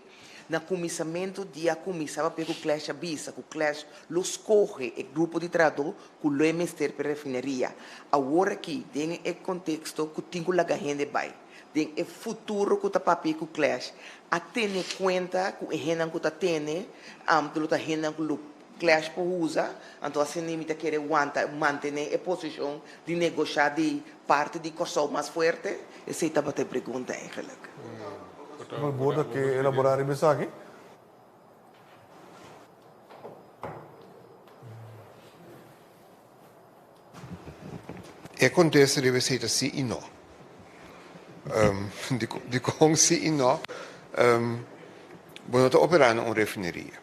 Na comissamento dia comissava para o Clash avisa, que o Clash los corre o grupo de trabalho que o ministério para a refineria. Agora aqui, tem o contexto que tem que a gente vai. Tem o futuro que está para o Clash. A ter conta que a gente que está tendo, a gente que o Clash usa, então a gente quer manter a posição de negociar de parte de coisa mais forte. Essa é a pergunta, eigenlijk. Balborda que elaborar a mensagem. É contexto deve ser sim e não. De como sim e não. Nós operamos uma refineria.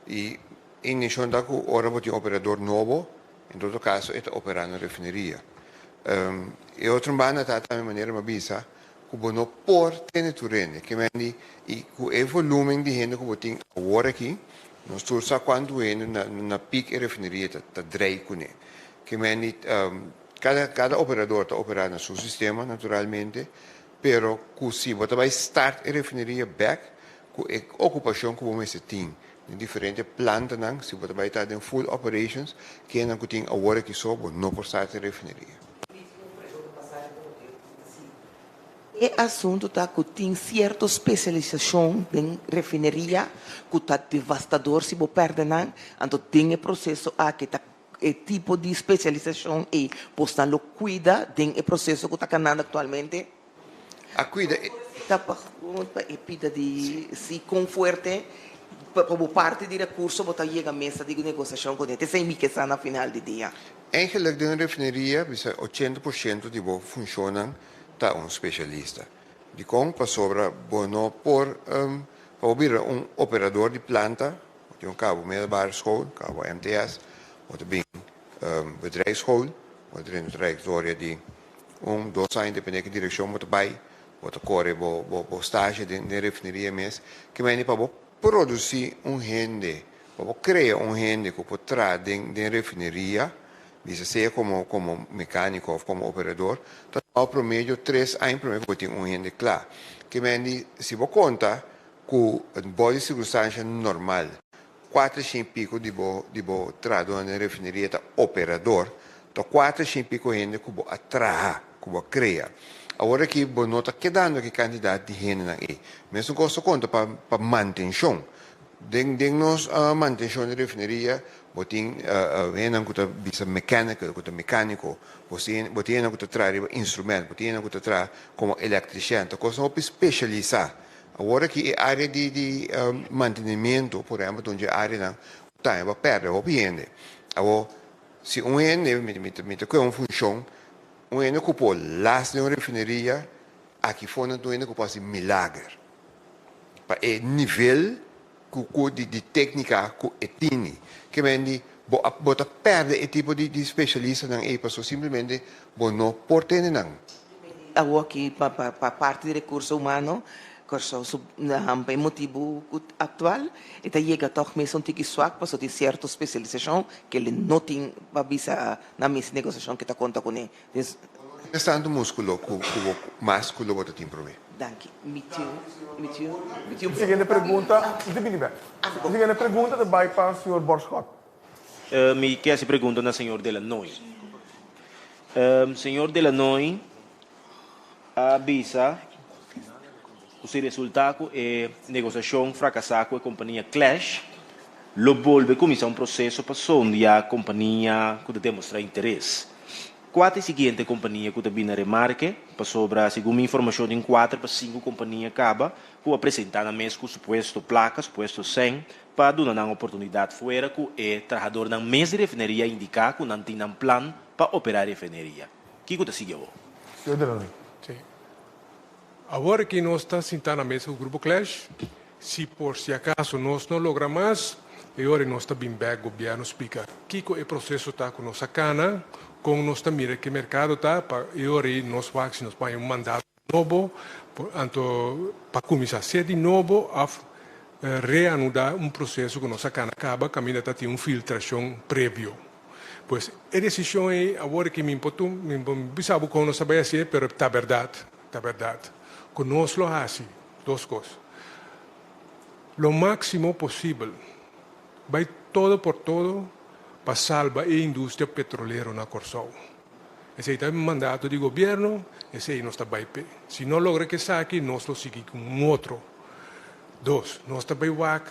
E inicialmente, da hora que um operador novo, em todo caso, está operando uma refineria. E outra banda está de maneira mais bisa, que não por ter terreno, que mendi e com o volume de gente que tem agora aqui, nós temos quando é na pique refineria está drei com ele. Que mendi cada operador está operando no seu sistema naturalmente, pero que se você vai start a refineria back, com a ocupação que você tem em diferentes plantas, se você vai estar em full operations, que não tem agora aqui só, não por start a refineria. E assunto tá que tem certa especialização em refineria que está devastador se você perde não, então tem o processo aqui tá o tipo de especialização e postar lo cuida tem o processo que está canando atualmente. A cuida tá pergunta e pida de se conforte para parte de recurso botar chega a mesa de negociação com ele sem me que está na final do dia. Eigenlijk de refineria, 80% de boa funcionam tá um especialista. De como para sobra bono por para operador de planta, tem cabo middelbare school, cabo MTS, ou também bedrijfsschool, ou tem trajectória de 2 anos dependendo da direção muito bem, ou corre bo estágio de refineria mesmo, que vai para produzir rende, para criar rende que pode trazer de refineria, seja como mecânico ou como operador, então ao promedio 3 anos promedio que tem rende claro. Que mendi, se você conta com uma boa circunstância normal, 4 e pico de bo trabalhar na refineria tá operador, então 4 e pico rende que você atrai, que você cria. Agora que você não está quedando que quantidade de rende aí, mesmo que você conta para manutenção, dentro da manutenção da refineria, você tem que mecânico, você tem que trazer instrumento, você tem que trazer como eletricista, coisa não especializar. Agora que a área de mantenimento, por exemplo, onde a área não perde o rende. Agora, se rende, me uma função, ene cupo las de una refinería, aquí fue un ene cupo así milagre. Pa e nivel di técnica ku etini, que mendi bota perde e tipo di specialista nang e passo simplesmente no porte nang. Aqui para parte de recurso humano, corso na motivo atual, e tá chega toch mesmo um tique swak para de certa especialização que ele não tem para visa na mesma negociação que tá conta com ele. Estando músculo ku másculo bota tem problema. Danke. Mitiu. Siguiente pergunta. Siguiente pergunta de bypass, senhor Borschot. Me quer se pergunta na senhor Delanoy. Senhor Delanoy, avisa o resultado é negociação fracassada com a companhia Clash, lo volve começar um processo para sondear a companhia que demonstrar interesse. Qual é a seguinte companhia que também na remarque, para sobra, segundo a informação, em 4 para 5 companhias acaba, que apresentar na mesa com suposto placas, suposto 100, para dar uma oportunidade fora que é trabalhador na mesa de refineria indicar que não tem um plano para operar a refineria. O que você seguiu? Senhor Delanoy. Sim. Agora que nós estamos sentados na mesa do Grupo Clash, se por si acaso nós não logramos mais, agora nós estamos bem bem, o governo explica que o processo está com nossa cana, com nós mira que o mercado está, e agora nós vamos para um mandato novo, para começar a ser de novo a reanudar um processo que nossa cana acaba, caminho está ter uma filtração prévia. Pois a decisão é agora que me importou, me pensava como não sabia ser, mas está verdade. Que nós lo hacemos, 2 coisas. Lo máximo possível, vai todo por todo, para salvar a indústria petroleira na Corsol. Esse é o mandato do governo, esse aí nós está bem. Se não logra que saque, nós lo seguimos com um outro. 2, nós está bem WAC,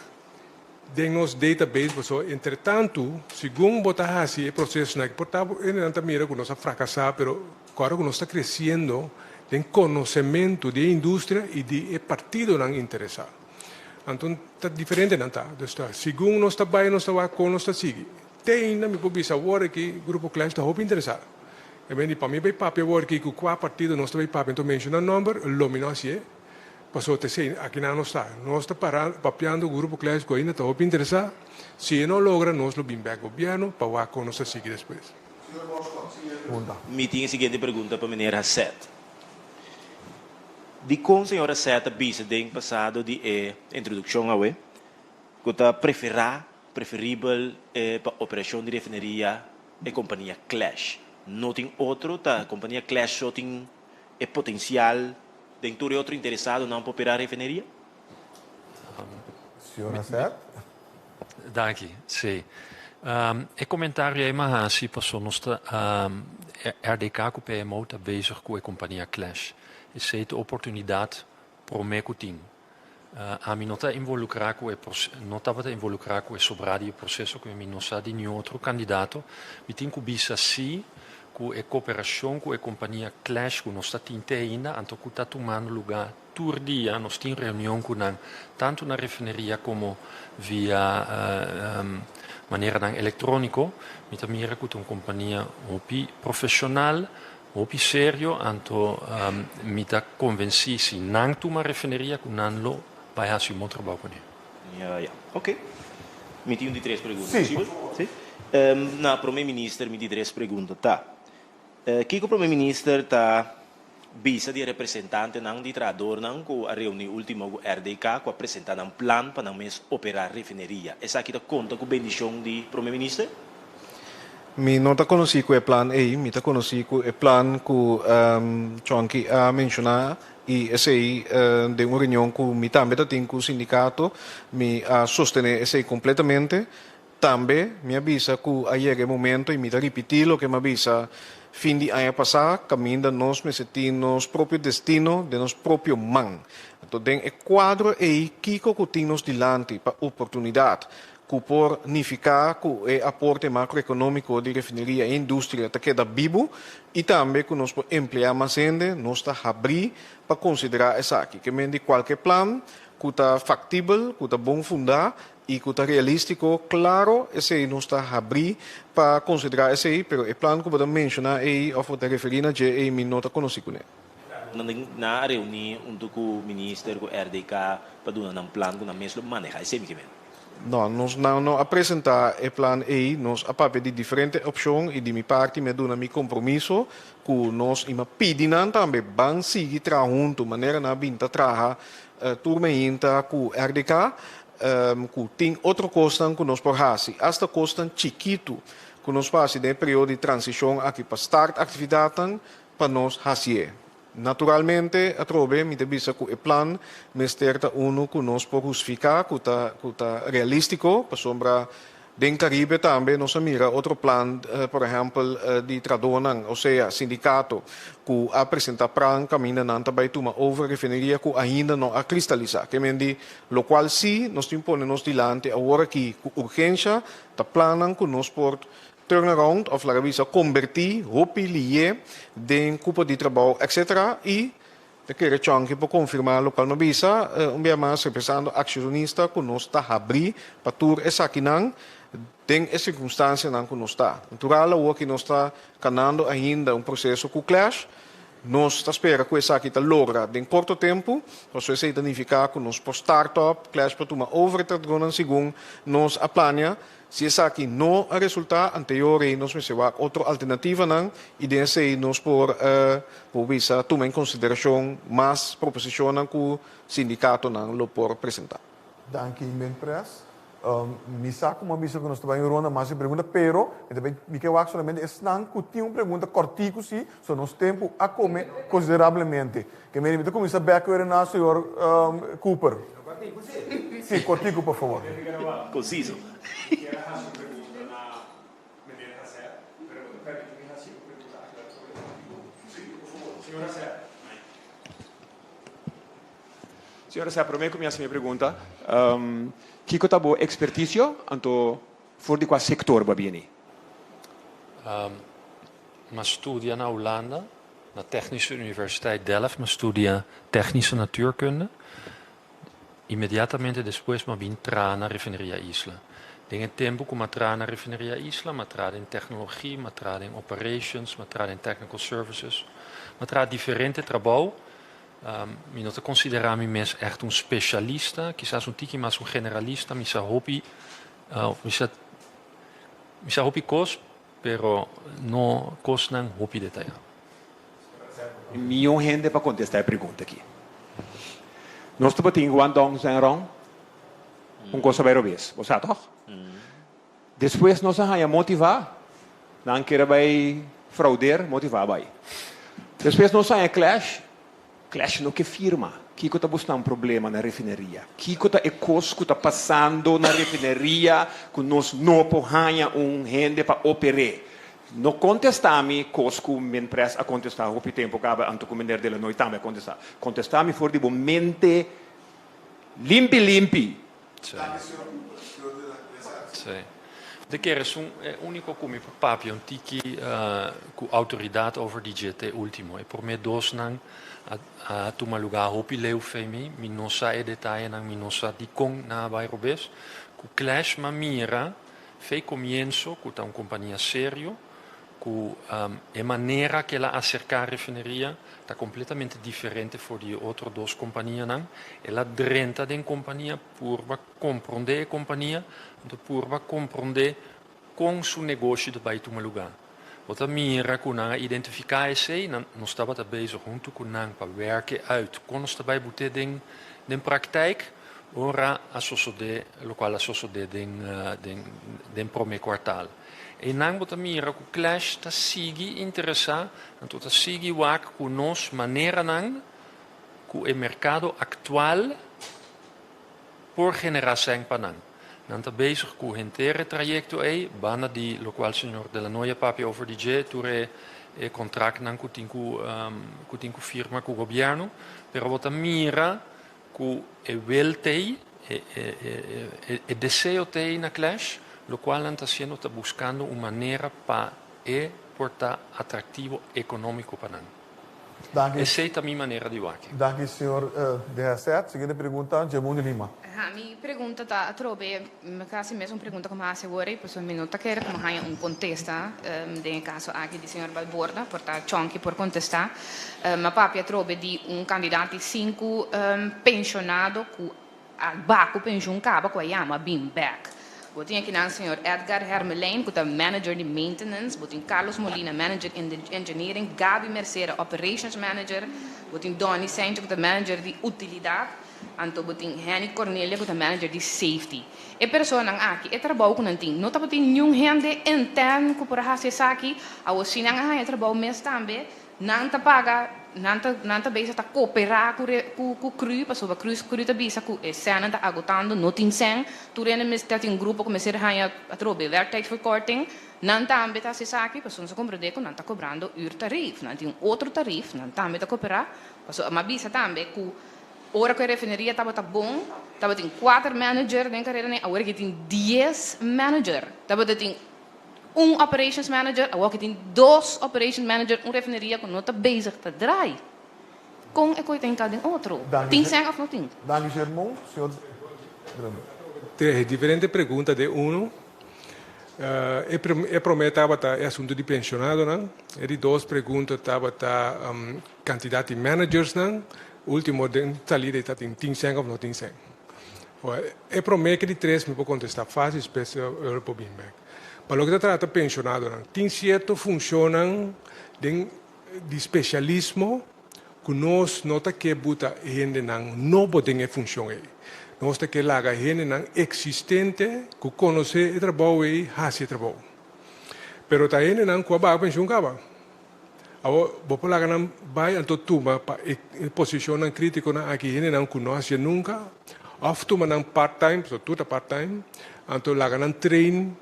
de nosso database, entretanto, segundo botar assim, o processo não é portável, não mira que nós está fracassado, mas agora que nós está crescendo, tem conhecimento da indústria e de partido não interessado. Então, está diferente, não está? Segundo nós está bem, nós está WAC, nós está seguindo. Tem na minha publicação agora que o Grupo Clash está muito interessado. E bem, para mim, vai papo agora que com 4 partidos nós está papo, então menciona o número, lumina assim, passou a ser, aqui não está. Nós está papeando o Grupo Clash que ainda está muito interessado. Se não logra, nós lo bem o governo, para o ACO nós seguir depois. Me tinha a seguinte pergunta para a menina Hasset. De como a senhora Hasset avisa de passado de introdução ao que está preferível para a operação de refineria é a companhia Clash. Não tem outro, a companhia Clash só tem potencial de ter outro interessado não para operar a refineria? Senhor Hasset? Dank je, sim. Het comentário é maar assim, passou nós RDK com PMO está bezig com a companhia Clash. Is het oportunidade para me cutin. A mim não está involucrado com o sobrado do processo que me não está de nenhum outro candidato. Me tem que bisa sim com a cooperação com a companhia Clash que nós está tendo ainda, anto que está tomando lugar todo dia, nós temos reunião com tanto na refineria como via maneira eletrônico. Me também com uma companhia muito profissional. Muito sério, então me está convencido se não tomar refineria que não lo vai fazer um trabalho com ele. Ok. Me tenho de 3 perguntas. Sim. Na primeiro-ministro me de 3 perguntas. Tá. Que o primeiro-ministro está visa de representante não de trabalhador não com a reunião última com RDK com apresentar um plano para não mais operar refineria. Essa aqui está conta com a bendição do primeiro-ministro? Mi não está conhecido com o plano aí, mi está conhecido com o plano que Chonky a mencionar e esse aí de uma reunião que mi também tem com o sindicato, mi a sostener esse aí completamente. Também me avisa que aí é o momento e me está repetir o que me avisa fim de ano passado, caminho de nós me sentimos nosso próprio destino, de nosso próprio mão. Então, tem o quadro aí que temos diante para oportunidade. Que por unificar o aporte macroeconômico de refineria e indústria está queda vivo e também que nós podemos emplear mais gente, nós está abrir para considerar essa aqui, que de qualquer plano que está factível, que está bom fundar e que está realístico, claro, esse não está abrir para considerar esse aí, pero o plano que eu vou mencionar aí, ou vou referir a je, aí, me nota conhecido. Na reunião junto com o ministro, com o RDK, para dar um plano que na mesma maneira, esse é Não, nós não apresentar o plano aí, nós a papel de diferentes opções e de minha parte me dou meu compromisso que nós ima pedinam também vamos seguir trabalhando maneira na binta trabalhar turma inta com RDK que tem outra coisa que nós por fazer, esta coisa chiquito que nós passamos de período de transição aqui para start atividade para nós fazer. Naturalmente, a trobe mi debisa que o plano mesterta uno que nós por justificar que está realístico, para sombra den Caribe também nós mira outro plano, por exemplo, de tradonan, ou seja, sindicato que apresenta plan caminho não também toma over refineria que ainda não a cristalizar, que mendi, lo qual sim nós imponemos dilante agora que urgência ta planan que nós por turnaround of la revisa convertir, hopi lié, den cupo de trabalho, etc. E de querer chanque para confirmar local no visa, dia mais representando acionista que nós está abrir para tur essa aqui não, tem essa circunstância não que nós está. Natural o que nós está canando ainda processo com clash, nós está espera que essa aqui está logra em curto tempo, para se identificar que nós por startup, clash para tomar over tergonan segundo nós a plania. Se essa aqui não a resultar anterior, nós vamos ver outra alternativa não e desse nós por visa tomar em consideração mais proposições que o sindicato não lo por apresentar. Dank u, meneer Pres. Misa como misa que nós trabalhamos em Ronda, mais pergunta, pero também me quero solamente estão que tinha uma pergunta cortico sim, so nosso tempo a comer consideravelmente. Que me invita começar backward na senhor Cooper. Sim, cortico por favor. Conciso. Senhora Sé, primeiro começa a minha pergunta. Que está boa expertício anto voor de qua sector va bene? Maar studia na Hollanda, na Technische Universiteit Delft, maar studia Technische Natuurkunde. Imediatamente depois me vim entrar na Refineria Isla. Tem tempo que entrar na Refineria Isla, mas entrar em tecnologia, mas entrar em operations, mas entrar em technical services, mas entrar diferente trabalho. Mi não te considerar me mesmo echt specialista, quizás tiki mais generalista, misa hobby, misa hobby cos, pero no cos não hobby detalhado. Milhão de gente para contestar a pergunta aqui. Nós estamos tendo Guangdong Zhengrong, coisa bem vez, você sabe? Depois nós vamos motivar, não querer vai fraudear, motivar vai. Depois nós vamos clash no que firma, que está buscando problema na refineria, que está que está passando na refineria, que nós não podemos gente para operar. Não contestamos coisas que me pressa a contestar o tempo que acaba antes que o minério dela não também contestar. Contestamos for de mente limpi. Sim. De keer is un único come papio tiki cu autoridade over die GT ultimo. E por me dos nang a tuma lugar hopi leu femi, mi non sa e detalhe nang mi non sa di kong na vai robes, cu clash ma mira, fe comienzo cu ta un compagnia serio, cu e manera che la acercar refineria ta completamente differente for die otro dos compagnia nang, e la drenta den compagnia pur va comprende compagnia, pur va comprende con su negócio de bij tu lugar. Wat mira kunang identificar se non stava te bezig junto kunang pa werken uit. Kon ons daarbij boete den praktijk ora associate lo quale associate den prome kwartaal. E nang wat mira ku clash ta sigi interessa, anto ta sigi wak ku nos manera nang ku e mercado actual por generação panang. Dan te bezig cu hintere trajecto bana di lo qual signor della noia papi over di je ture e contract nan cu tinku firma cu governo pero vota mira cu e weltei e deseo tei na clash lo qual anta siendo ta buscando una manera pa e porta attractivo economico panan. Dank u. Essa é a minha maneira de ver. Dank u, senhor de Hasset. Seguinte pergunta, Jamon de Lima. A minha pergunta está trobe, me caso mesmo pergunta como a agora, pois um minuto quer como há contesta, de caso aqui do senhor Balborda, porta chonki por contestar, ma papia trobe di candidato 5 pensionado cu a baco pension caba com a yama being back. Botin aqui na senhor Edgar Hermelijn, que é manager de maintenance, botin Carlos Molina, manager in engineering, Gabi Merceira, operations manager, botin Donny Sanchez, que é manager de utilidade, anto botin Henny Cornelia, que é manager de safety. E pessoa nang aqui, trabalho com nanting, não tá botin nenhum gente interno que por hacer aqui, a você nang aí trabalho mês também, não tá paga Nanta base tá cooperar com cru, pessoa cru tá bisa com cena tá agotando, não tem sen, tu rende mes tá tem grupo começar a trobe werktijdverkorting, nanta ambita tá se saque, pessoa se compreende com nanta cobrando tarif, não tem outro tarif, nanta ambita cooperar, pessoa ma bisa também com ora que a refineria tava tá bom, tava tem 4 manager nem carreira nem, agora que tem 10 manager, tava tem operations manager, agora que tem 2 operations manager, refineria que não está bezig te draaien. Com e tem cada outro. Tem sem of não tem? Dank u, Jamon. Senhor Tem diferentes perguntas de prometava é assunto de pensionado, não? E de 2 perguntas estava candidato managers, não? Último de salida está tem sem ou não tem sem. E promete que de 3 me pode contestar fácil, especial Europa Bimback. Mas o que trata pensionado, tem certo funcionam de especialismo que nós nota que buta gente não pode funcionar. Nós tem que lagar gente existente que conhece o trabalho e faz o trabalho. Pero tá gente não que vai pensão cava. Agora vou lagar não vai então tuma para posicionar crítico na aqui gente não conhece nunca. Of tuma não part time, so tudo part time. Então lagar não trein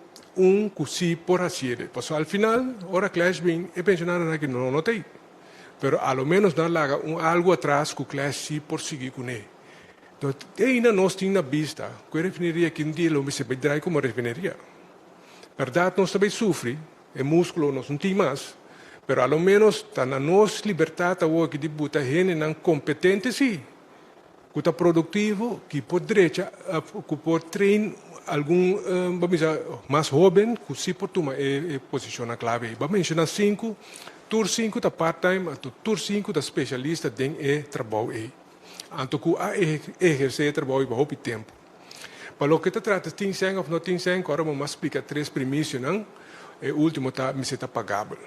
que por hacer. Pues al final, ahora class bien, he pensionado que no notei. Pero a lo menos no laga algo atrás que class sí por seguir con él. Entonces, ainda nós temos vista, que a refineria que um dia não se vai como refineria. Verdade, nós também sofre, o músculo nós não tem mais, pero a lo menos está na nossa liberdade que de botar gente não competente sim, que está produtivo, que pode direita, que pode treinar algum vamos dizer mais jovem que se pode tomar posição na clave. Vamos mencionar 5, tur 5 está part-time, tur 5 está especialista em trabalho. Então que a exercer trabalho por muito tempo. Para o que te trata tem sem ou não tem sem, agora vamos explicar 3 premissas, não? E o último está me está pagável.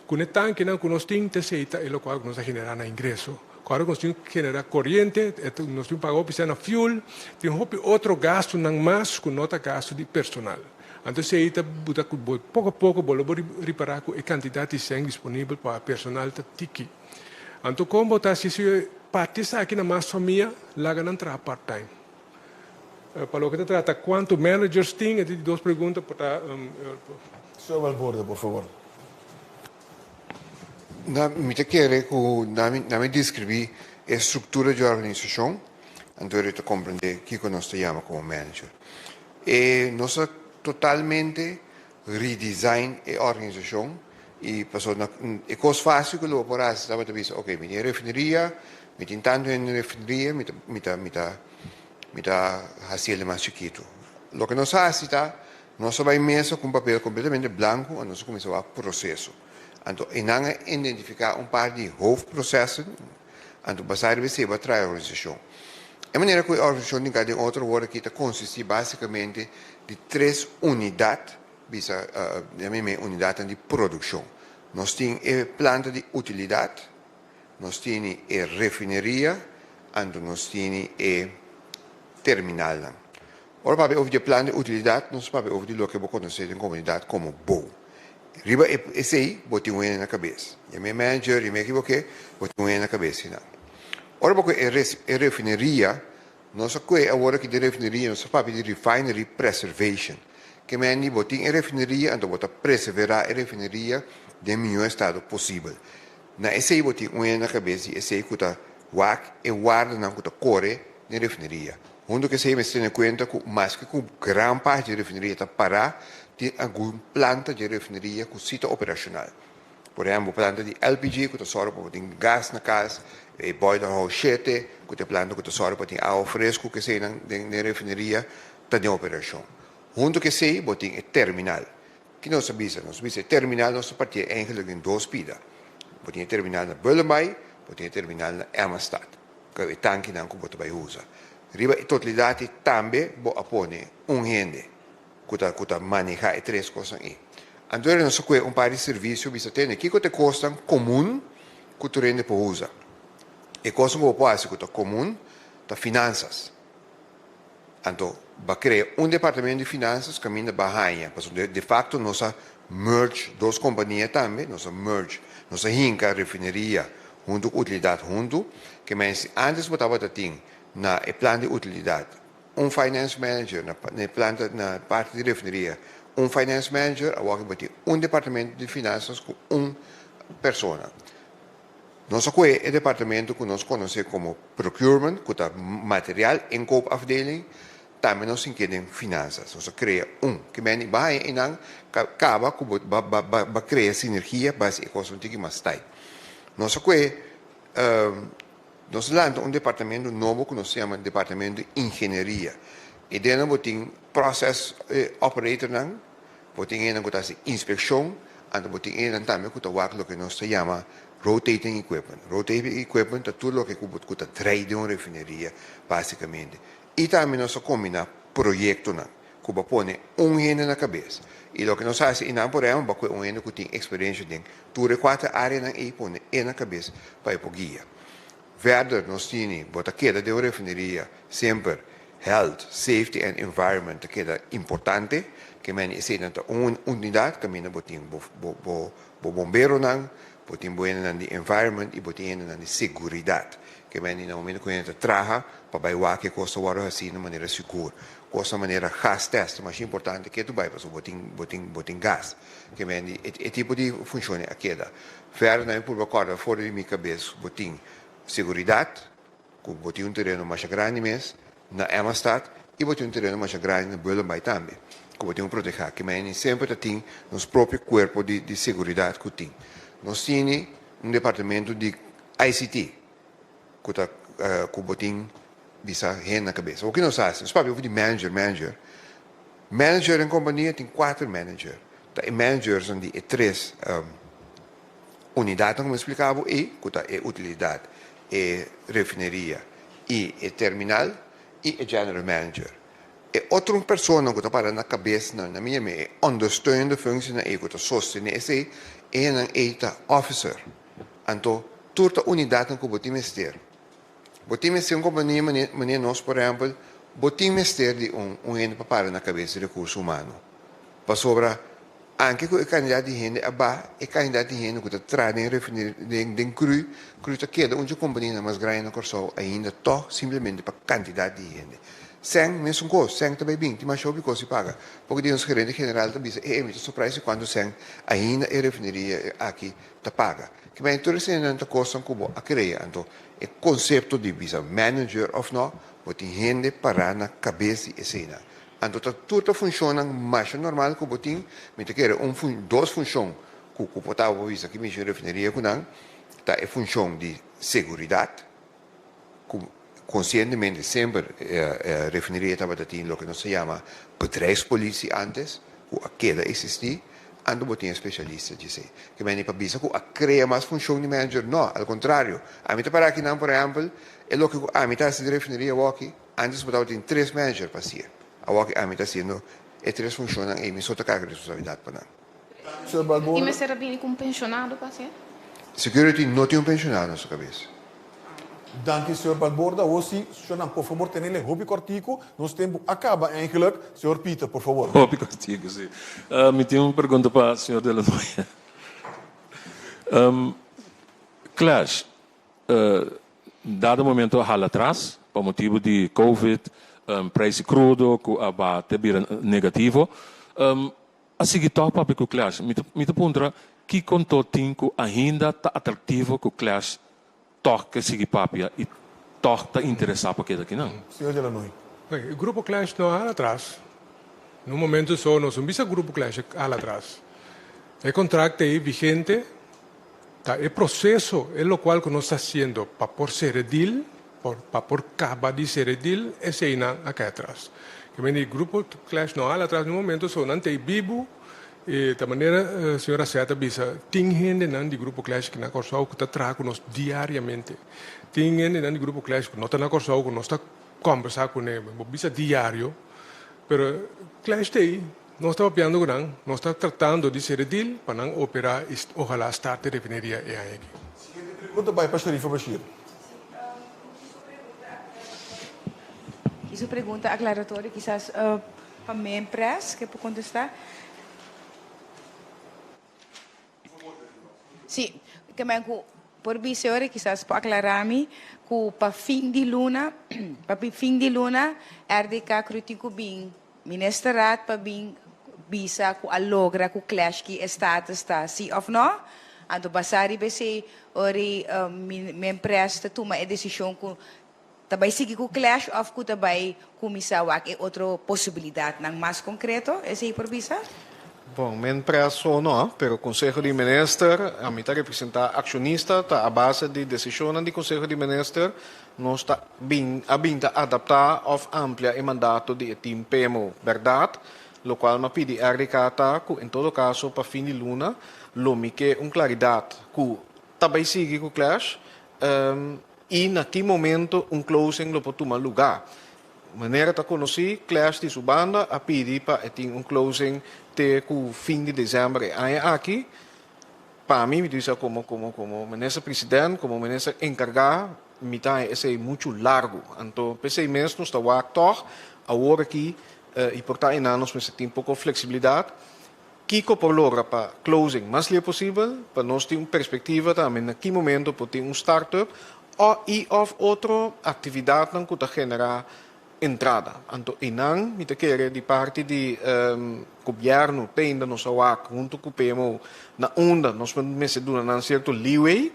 Com o tanque não que nós temos receita é o qual nós generar na ingresso. Agora nós temos que generar corrente, nós temos que pagar na fuel, tem outro gasto não mais que nota gasto de personal. Então se aí pouco a pouco vamos reparar a quantidade de sangue disponível para o personal tá tiki. Então como está se parte aqui na mais família, lá não entra part-time. Para o que trata quanto managers tem, de 2 perguntas para Senhor Balborda, por favor. Me querer que descrever a estrutura de organização, então eu compreender o que nós chamamos como manager. E nós totalmente redesign a organização e passou é coisa fácil que eu por aí estava dizendo, ok, minha refineria, me tem tanto em refineria, me tá fazendo mais chiquito. O que nós fazemos nós vai mesa com papel completamente branco e nós começamos a processo. Então, identificar par de hoofdprocessen, então, basado em você vai trazer a organização. A maneira que a organização tem cada outra hora que consiste basicamente de 3 unidades, unidades de produção. Nós temos a planta de utilidade, nós temos a refineria, e nós temos a terminal. Ora, para over de planta de utilidade, nós vamos over de lo que vou conhecer em comunidade como BOW. Riba esse aí, botei na cabeça. E meu manager, e me equivoquei, botei na cabeça. Ora, porque a refineria, nós agora que de refineria, nós falamos de refinery preservation. Que me botei a refineria, então bota preservar a refineria do melhor estado possível. Na esse aí, botei na cabeça, e esse aí que está guarda na corre na refineria. Onde que se me tem conta que mais que grande parte da refineria está parada, tem alguma planta de refineria que está operacional. Por exemplo, planta de LPG, que sorra para ter gás na casa, e boiler house 7, que planta que sorra para ter água fresco que sai na refineria, está em operação. Junto que sei, botem é terminal. Que nós sabemos terminal, nós partimos eigenlijk em duas pidas. Botem terminal na Bullenbay, botem terminal na Emmerstad. Que é tanque não que botem usa. Riba a totalidade também bo apone gente que maneja três coisas aí. Então nós temos par de serviços que tem que te custam comum que tu rende para usar. E coisa que eu posso que comum tá finanças. Então, vai criar departamento de finanças que caminha barranha, porque de facto nós merge duas companhias também, nós merge, nós hinca a refineria junto com utilidade junto, que mas antes botava ting na plano de utilidade, finance manager na parte de refineria, finance manager, agora botar departamento de finanças com pessoa. Nós temos o departamento que nós conhecemos como procurement, que é material, inkoopafdeling, também nós temos finanças. Nós criamos que vai e não acaba com criar sinergia, base e coisa que mais está. Nós lançamos departamento novo que nós chamamos departamento de engenharia. E dentro botem process operator não, botem inspeção, e botem também que nós chamamos rotating equipment. Rotating equipment é tudo que traz de uma refineria, basicamente. E também nós combinamos projeto que põe gente na cabeça. E o que nós fazemos, por exemplo, é gente que tem experiência em 4 áreas e põe na cabeça para ir para guia. Verder, nós temos, a queda de uma refineria, sempre health, safety and environment, que é importante, que é uma unidade, que é bombeiro, botem buena na environment e botem na seguridade. Que vem no momento que a gente trabalha para baixar que costa o assim de maneira segura. Costa maneira gas test, mas importante que tu vai para botem gás. Que vem é tipo de funciona aqui da. Ver na por acorda fora de minha cabeça botem seguridade, com botem terreno mais grande mesmo na Emmerstad e botem terreno mais grande na Bullenbay também. Que botem proteger, que vem sempre tem nos próprio corpo de seguridade que tem. Nós temos departamento de ICT, que botem bisa na cabeça. O que nós fazemos? Nós de manager. Manager em companhia tem 4 managers. Os managers são de 3 unidades, como eu explicava, e a utilidade, a refineria, e a terminal, e a general manager. E outra pessoa que está para na cabeça, na minha é ondersteunende functie, que está sustentando esse, é um officer. Então, toda a unidade que botem mestre. Botem mestre em companhia, maneira nós, por exemplo, botem mestre de gente para na cabeça de recurso humano. Para sobra, anche que o candidato de gente aba, e candidato de gente que está trazendo em cru está queda onde a companhia mais grande na Corsol ainda toch simplesmente para candidato de gente. Sem, mesmo coisa, sem também bem, tem mais show que se paga. Porque tem um gerente general que diz, muito surpresa quando sem ainda a refineria aqui está paga. Que bem, tudo isso não está custando como a criar. Então, o conceito de visa manager of não, tem gente para na cabeça e cena. Então, tudo funciona mais normal que botem, mas que era duas funções que o potava visa que me refineria com não, tá a função de segurança, conscientemente sempre a refineria estava tendo o que nós chamamos bedrijfspolitie antes, que a queda existia, ando botem especialista de sei. Que vem para bisa que a cria mais função de manager, não, ao contrário. A mim para aqui não, por exemplo, é o que a mim está de refineria aqui, antes botava tem 3 managers para ser. A mim está sendo e 3 funcionam e me só tocar a responsabilidade para não. E me será bem como pensionado para ser? Security não tem pensionado na sua cabeça. Dank senhor Balborda. Hoje, senhor, por favor, tenha ele hobby cortico. Nosso tempo acaba eigenlijk. Senhor Peter, por favor. Hobby cortico, sim. Me tenho uma pergunta para o senhor Delanoy. Clash, dado o momento lá atrás, por motivo de Covid, preço crudo, que abate negativo, a seguir topa para o Clash. Me pergunta que contou que ainda está atrativo que o Clash toca seguir papia e toca interessar para aquilo aqui não. Senhor Delanoy. O grupo Clash não há atrás. No momento só nós não visa grupo Clash há atrás. O contrato é vigente El proceso es lo cual que nos está haciendo para por Seredil, para por Caba de Seredil, es acá atrás. Que el grupo Clash no atrás en un momento son ante vivo, de manera, señora Seta bisa, tingen de grupo Clash que na Corsau que está trazando diariamente. Tingen de grupo Clash que no está na Corsau que no está conversando con él, bisa diario, pero Clash de não está papiando com não, não está tratando de ser edil para não operar, ojalá starte refineria e aí. Seguinte pergunta vai para Sharifa Bashir. Isso pergunta aclaratória, quizás para minha empresa, que pode contestar. Sim, que me por visore, quizás para aclarar-me, que para fim de luna, RDK critico bem, ministeraat para bem bisa ku alogra ku clash ki estado está sim ou não? Anto basari bese ori me empresta toma a decisão ku tabay sige ku clash of ku tabay kumisawak e outra possibilidade nang mais concreto esse por bisa? Bom, me empresa não, pero o Conselho de Minister, a mim está representar acionista, está a base de decisão do Conselho de Minister, nós está bem adaptar ou amplia o mandato de team PMO, verdade? Lo qual me pede a recata, em todo caso, para fim de luna, lo me que claridade, que também sigue com o clash, e naquele momento closing lo pode tomar lugar. Maneira de conhecer, clash de sua banda, a pedir para ter closing até o fim de dezembro. Aí aqui, para mim, me diz como ministro presidente, como ministro encarregado, me dá esse muito largo. Então, pensei mesmo, nós estamos aqui, agora aqui, e portanto, nós temos um pouco de flexibilidade. Kiko por logra para closing mais livre possível, para nós ter uma perspectiva também, naquele momento, para ter startup, ou outra atividade que está generar entrada. Então, inang, me quer de parte do governo, tenda nos awak, junto com o PMO, na onda, nós podemos dar um certo leeway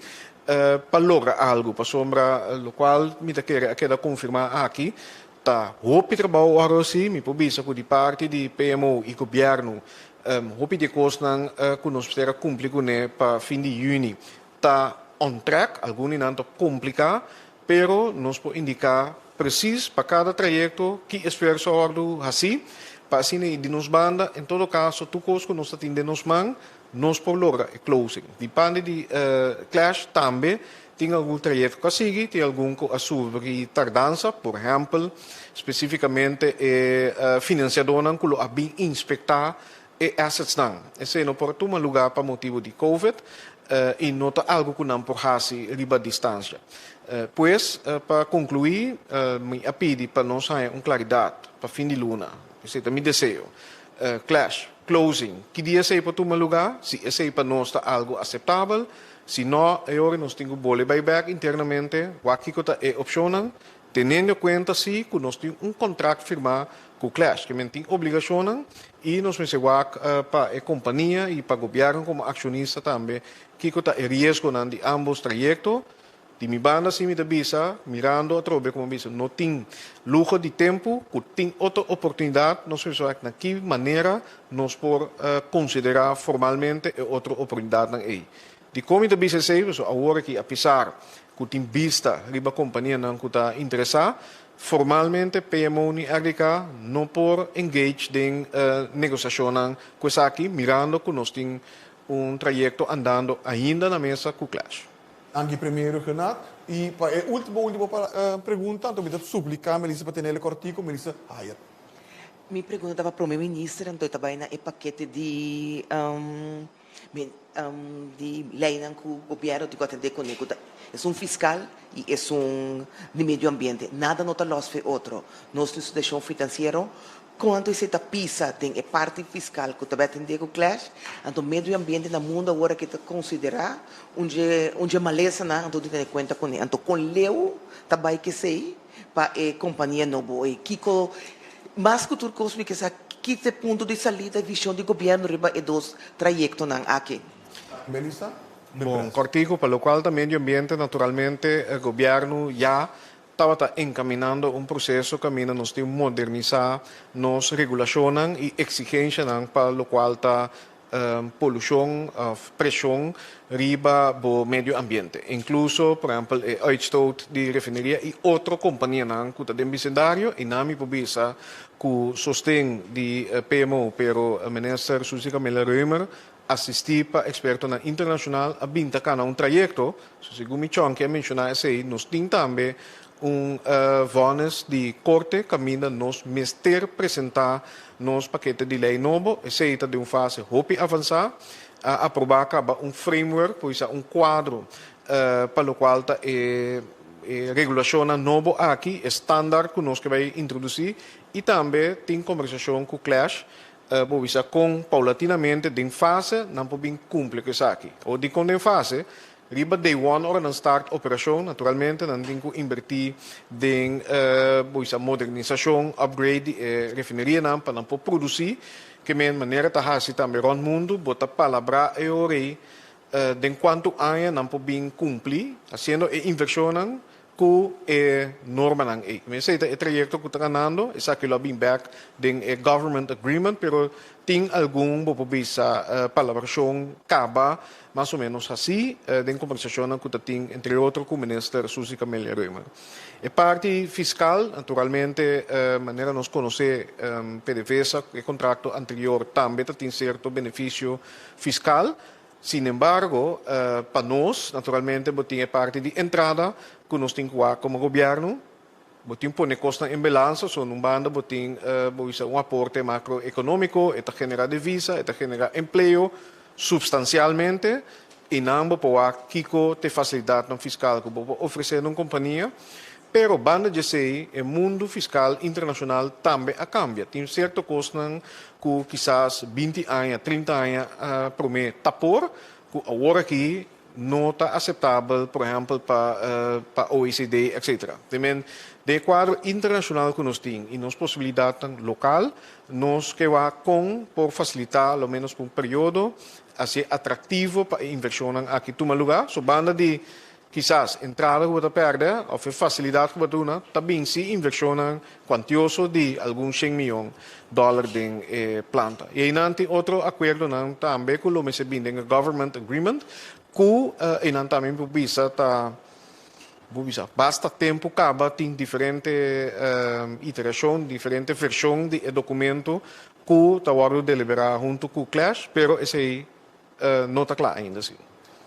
para lograr algo, para sombra, o qual me quer confirmar aqui, tá, hope trabalho agora sim, me pobisa com de parte do PMO e governo, hope de coisas que nós precisamos cumprir com para fim de junho, tá on track, alguns não estão complicados, pero nós podemos indicar preciso para cada trajeto que esforço assim, para assim de nos banda, em todo caso, tu coisa que nós atendemos nos man, nós por lograr closing. Depende de clash também, tem algum trajeto que sigue, tem algum que sobre tardança, por exemplo, especificamente financiador não que lo bem inspectar e assets não. Esse não pode tomar lugar para motivo de COVID e nota algo que não pode fazer riba distância. Pois, para concluir, me pedi para nós ter uma claridade para fim de luna. Esse é o meu desejo. Clash, closing, que dia sei para tomar lugar? Se esse para nós está algo aceitável, se não, agora nós temos que boleh buyback internamente, o que é opcional, tendo em conta que nós temos contrato firmado com o Clash, que tem obrigação e nós temos para a companhia e para o governo como acionista também, que é risco de ambos trajetos. De minha banda, se me avisa, mirando a trobe como avisa, não tem luxo de tempo, que tem outra oportunidade, nós precisamos de que maneira nós por considerar formalmente outra oportunidade aí. De como de avisa sei, agora que apesar que tem vista riba companhia não que está interessada, formalmente PMO e RDK não por engage em negociação com essa aqui, mirando que nós temos trajeto andando ainda na mesa com o Clash. Anche primeiro, Renato. E para a última pergunta, então, me suplicar, Melissa, para ter ele cortico, Melissa, Hayat. Minha pergunta estava para o meu ministro, então eu trabalho no paquete de lei que o governo tem que atender com ele. É fiscal e é de meio ambiente. Nada não está lost outro. Nós temos instituição financeira. Quando você pisa, tem a parte fiscal que também atende com o Clash, então o meio ambiente no mundo agora que está considerar onde maleza não, então tem conta com ele. Então com leu também que sei para a companhia novo e Kiko mais que tudo coisa que essa que é ponto de saída visão do governo riba e dos trajetos não aqui. Melissa? Bom, cortico, para o qual também o meio ambiente, naturalmente, o governo já estava encaminhando processo que nós temos que modernizar, nos regulações e exigências para o qual está poluição of pressão riba o meio ambiente. Incluso, por exemplo, o uitstoot de refineria e outra companhia que está dentro do vecindário e nami pobisa que sostém de PMO, pero o ministro Suzy Camila Reumer assistir para experto na internacional a binta cana trajecto, segundo Michon que mencionar esse, nós temos também vones de corte caminho nos mester apresentar nos paquete de lei novo, esse está de fase hope avançar, aprovar framework, pois quadro para o qual regulação novo aqui, estándar que nós que vai introduzir e também tem conversação com o Clash, com paulatinamente de fase não pode cumprir isso aqui. Ou de quando em fase, riba day one hora não start operação, naturalmente não tem que invertir em modernização, upgrade refineria não para não produzir, que de maneira tá assim também no mundo, bota palavra e orei de quanto anos não pode cumprir, fazendo inversão que norma nang mas esse é o trajecto que está ganhando, essa que lo bem back de government agreement, pero tem algum popobisa palabração caba mais ou menos assim, de conversação que tem entre outros com o ministro Suzy Camila Reumer. E parte fiscal, naturalmente, maneira nos conhecer PDVSA, o contrato anterior também tem certo benefício fiscal. Sin embargo, para nós, naturalmente, tem parte de entrada que nós temos como governo, temos pôr custo em balança, só num banda, temos aporte macroeconômico, eta genera divisa, eta genera emprego, substancialmente, e não pode kiko te facilidade fiscal que pode oferecer uma companhia, pero banda de sei, o mundo fiscal internacional também cambia. Tem certo custo que quizás 20 anos, 30 anos promete tapor, que agora aqui não está aceitável, por exemplo, para OECD, etc. Também, de quadro internacional que nós temos e nos possibilidades local, nós que por facilitar, ao menos por período, assim atrativo para inversão aqui toma lugar, so banda de quizás entrada que você perde, ou facilidade que você tem, também se inversão quantioso de alguns $100 milhões em planta. E aí não tem outro acordo também com o que binding government agreement, que aí também basta tempo acaba tem diferente iteração, diferente versão de documento que está agora deliberar junto com o Clash, pero esse aí não está claro ainda assim.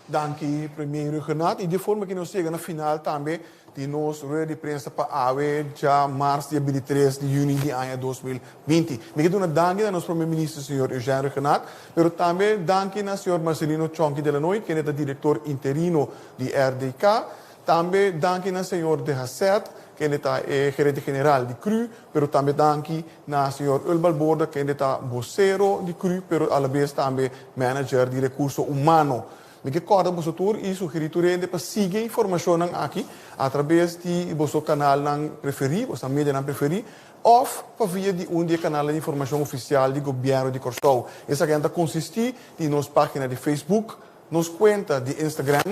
Dank primeiro Renato. E de forma que nós chegamos na final também de nós rueda de prensa para AWE já março dia 23 de junho de ano 2020. Me quero dar danke ao nosso primeiro-ministro, senhor Eugênio Renato, mas também danke ao senhor Marcelino Chonky Delanoy, que é o diretor interino de RDK. Também danke ao senhor De Hasset, que é gerente geral de CRU, mas também danke ao senhor Balborda, que é vocero de CRU, mas à la vez também manager de recursos humanos. Me recordo que você e sugerir para seguir informação aqui através de vosso canal preferido, vossa mídia preferido, ou via de canal de informação oficial do governo de Corsou. Essa que consiste em nossa página de Facebook, nossa conta de Instagram,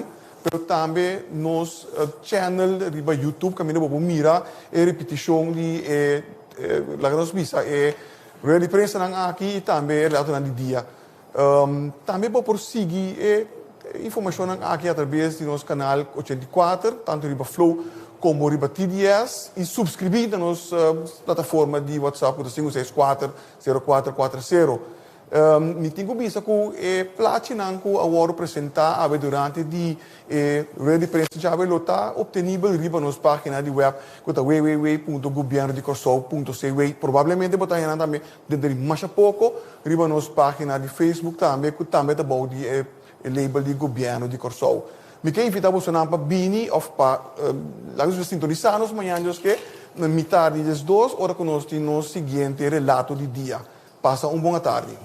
mas também nosso channel de YouTube, que a gente mira a repetição de la nossa missa e a prensa aqui e também relato de dia. Também por seguir informação aqui através do nosso canal 84, tanto riba Flow como riba TDS, e subscrever na nossa plataforma de WhatsApp, 564-0440. Me tenho visto que platina que agora apresentar durante de rede prensa já vai estar obtenível riba nossa página de web, que é www.governodecorsol.cw. Provavelmente botar também dentro de mais pouco riba nossa página de Facebook também, que também está bom de label de governo de Corsou. Me quero invitar você para Bini ou para sintonizar nos manhãs que na metade das 2 horas conosco no seguinte relato de dia. Passa boa tarde.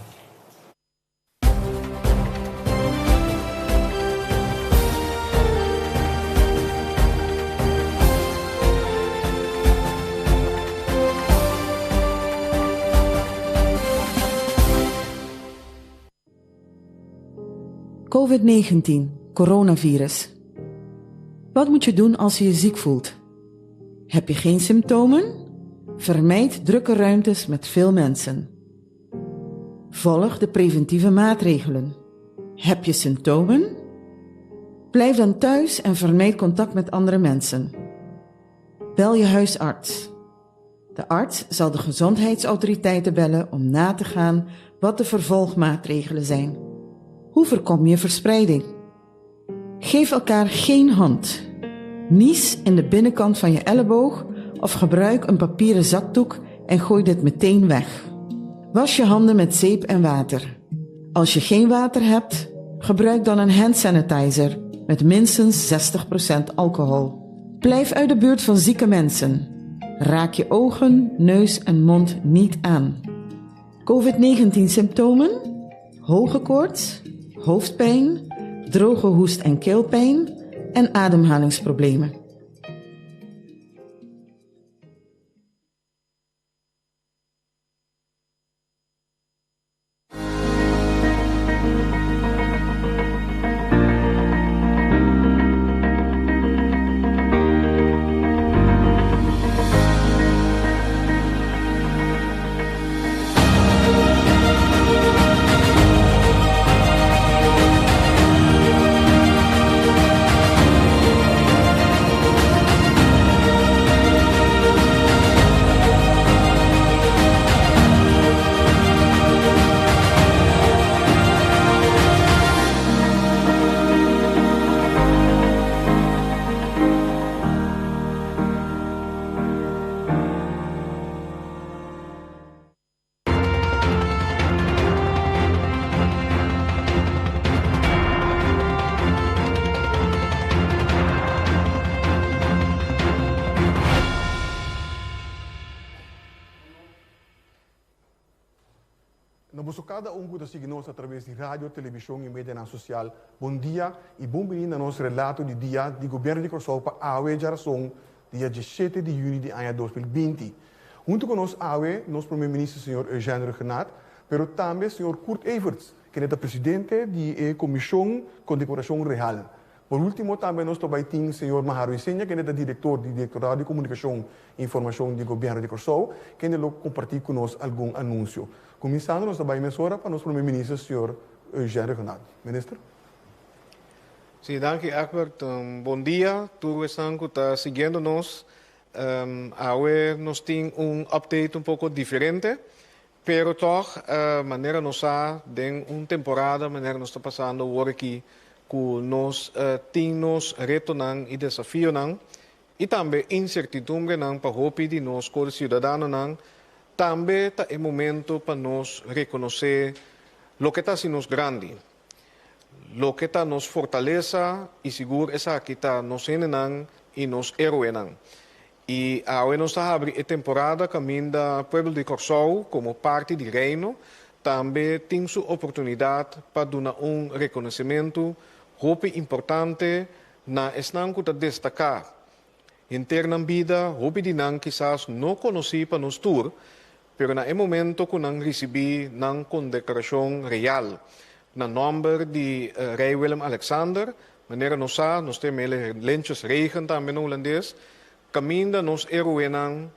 COVID-19, coronavirus. Wat moet je doen als je je ziek voelt? Heb je geen symptomen? Vermijd drukke ruimtes met veel mensen. Volg de preventieve maatregelen. Heb je symptomen? Blijf dan thuis en vermijd contact met andere mensen. Bel je huisarts. De arts zal de gezondheidsautoriteiten bellen om na te gaan wat de vervolgmaatregelen zijn. Hoe voorkom je verspreiding? Geef elkaar geen hand. Nies in de binnenkant van je elleboog of gebruik een papieren zakdoek en gooi dit meteen weg. Was je handen met zeep en water. Als je geen water hebt, gebruik dan een hand sanitizer met minstens 60% alcohol. Blijf uit de buurt van zieke mensen. Raak je ogen, neus en mond niet aan. COVID-19 symptomen? Hoge koorts, hoofdpijn, droge hoest- en keelpijn en ademhalingsproblemen. Cada um que signos através de rádio, televisão e mídia social. Bom dia e bem-vindo a nosso relato de dia do governo de Curaçao para a AUE geração, dia 17 de junho de ano 2020. Junto conosco, AUE, nosso primeiro-ministro, Sr. Eugênio Renat, pero também Sr. Kurt Everts, que é o presidente da Comissão Condecoração Real. Por último, também nós temos o Sr. Maharo Isenha, que é o diretor do Diretorado de Comunicação e Informação do governo de Curaçao, que ele compartilha conosco algum anúncio. Começando, nós também emissora para o nosso primeiro-ministro, Sr. Eugênio Renat. Ministro? Sim, danke, Egbert. Bom dia. Todos estão que estão seguindo-nos. Agora nós temos update pouco diferente, pero toch, maneira nós tem temporada, maneira nós está passando agora aqui, que nós temos reto e desafio e também incertidumbre para hopi de nós como cidadãos. Também é momento para nós reconhecer o que está sendo grande, o que está nos fortaleza e seguro essa que está nos ensinando e nos heroenando. E agora nós estamos abrindo a temporada caminho do povo de Curaçao como parte do reino, também tem sua oportunidade para dar reconhecimento muito importante na esnanco de destacar interna vida, muito dinam quizás não conheci para nos tour, pero na momento que nós recebi na condecoração real, na nome de Rei Willem Alexander, maneira nós temos lentjes regen também no holandês, caminho nos heroenang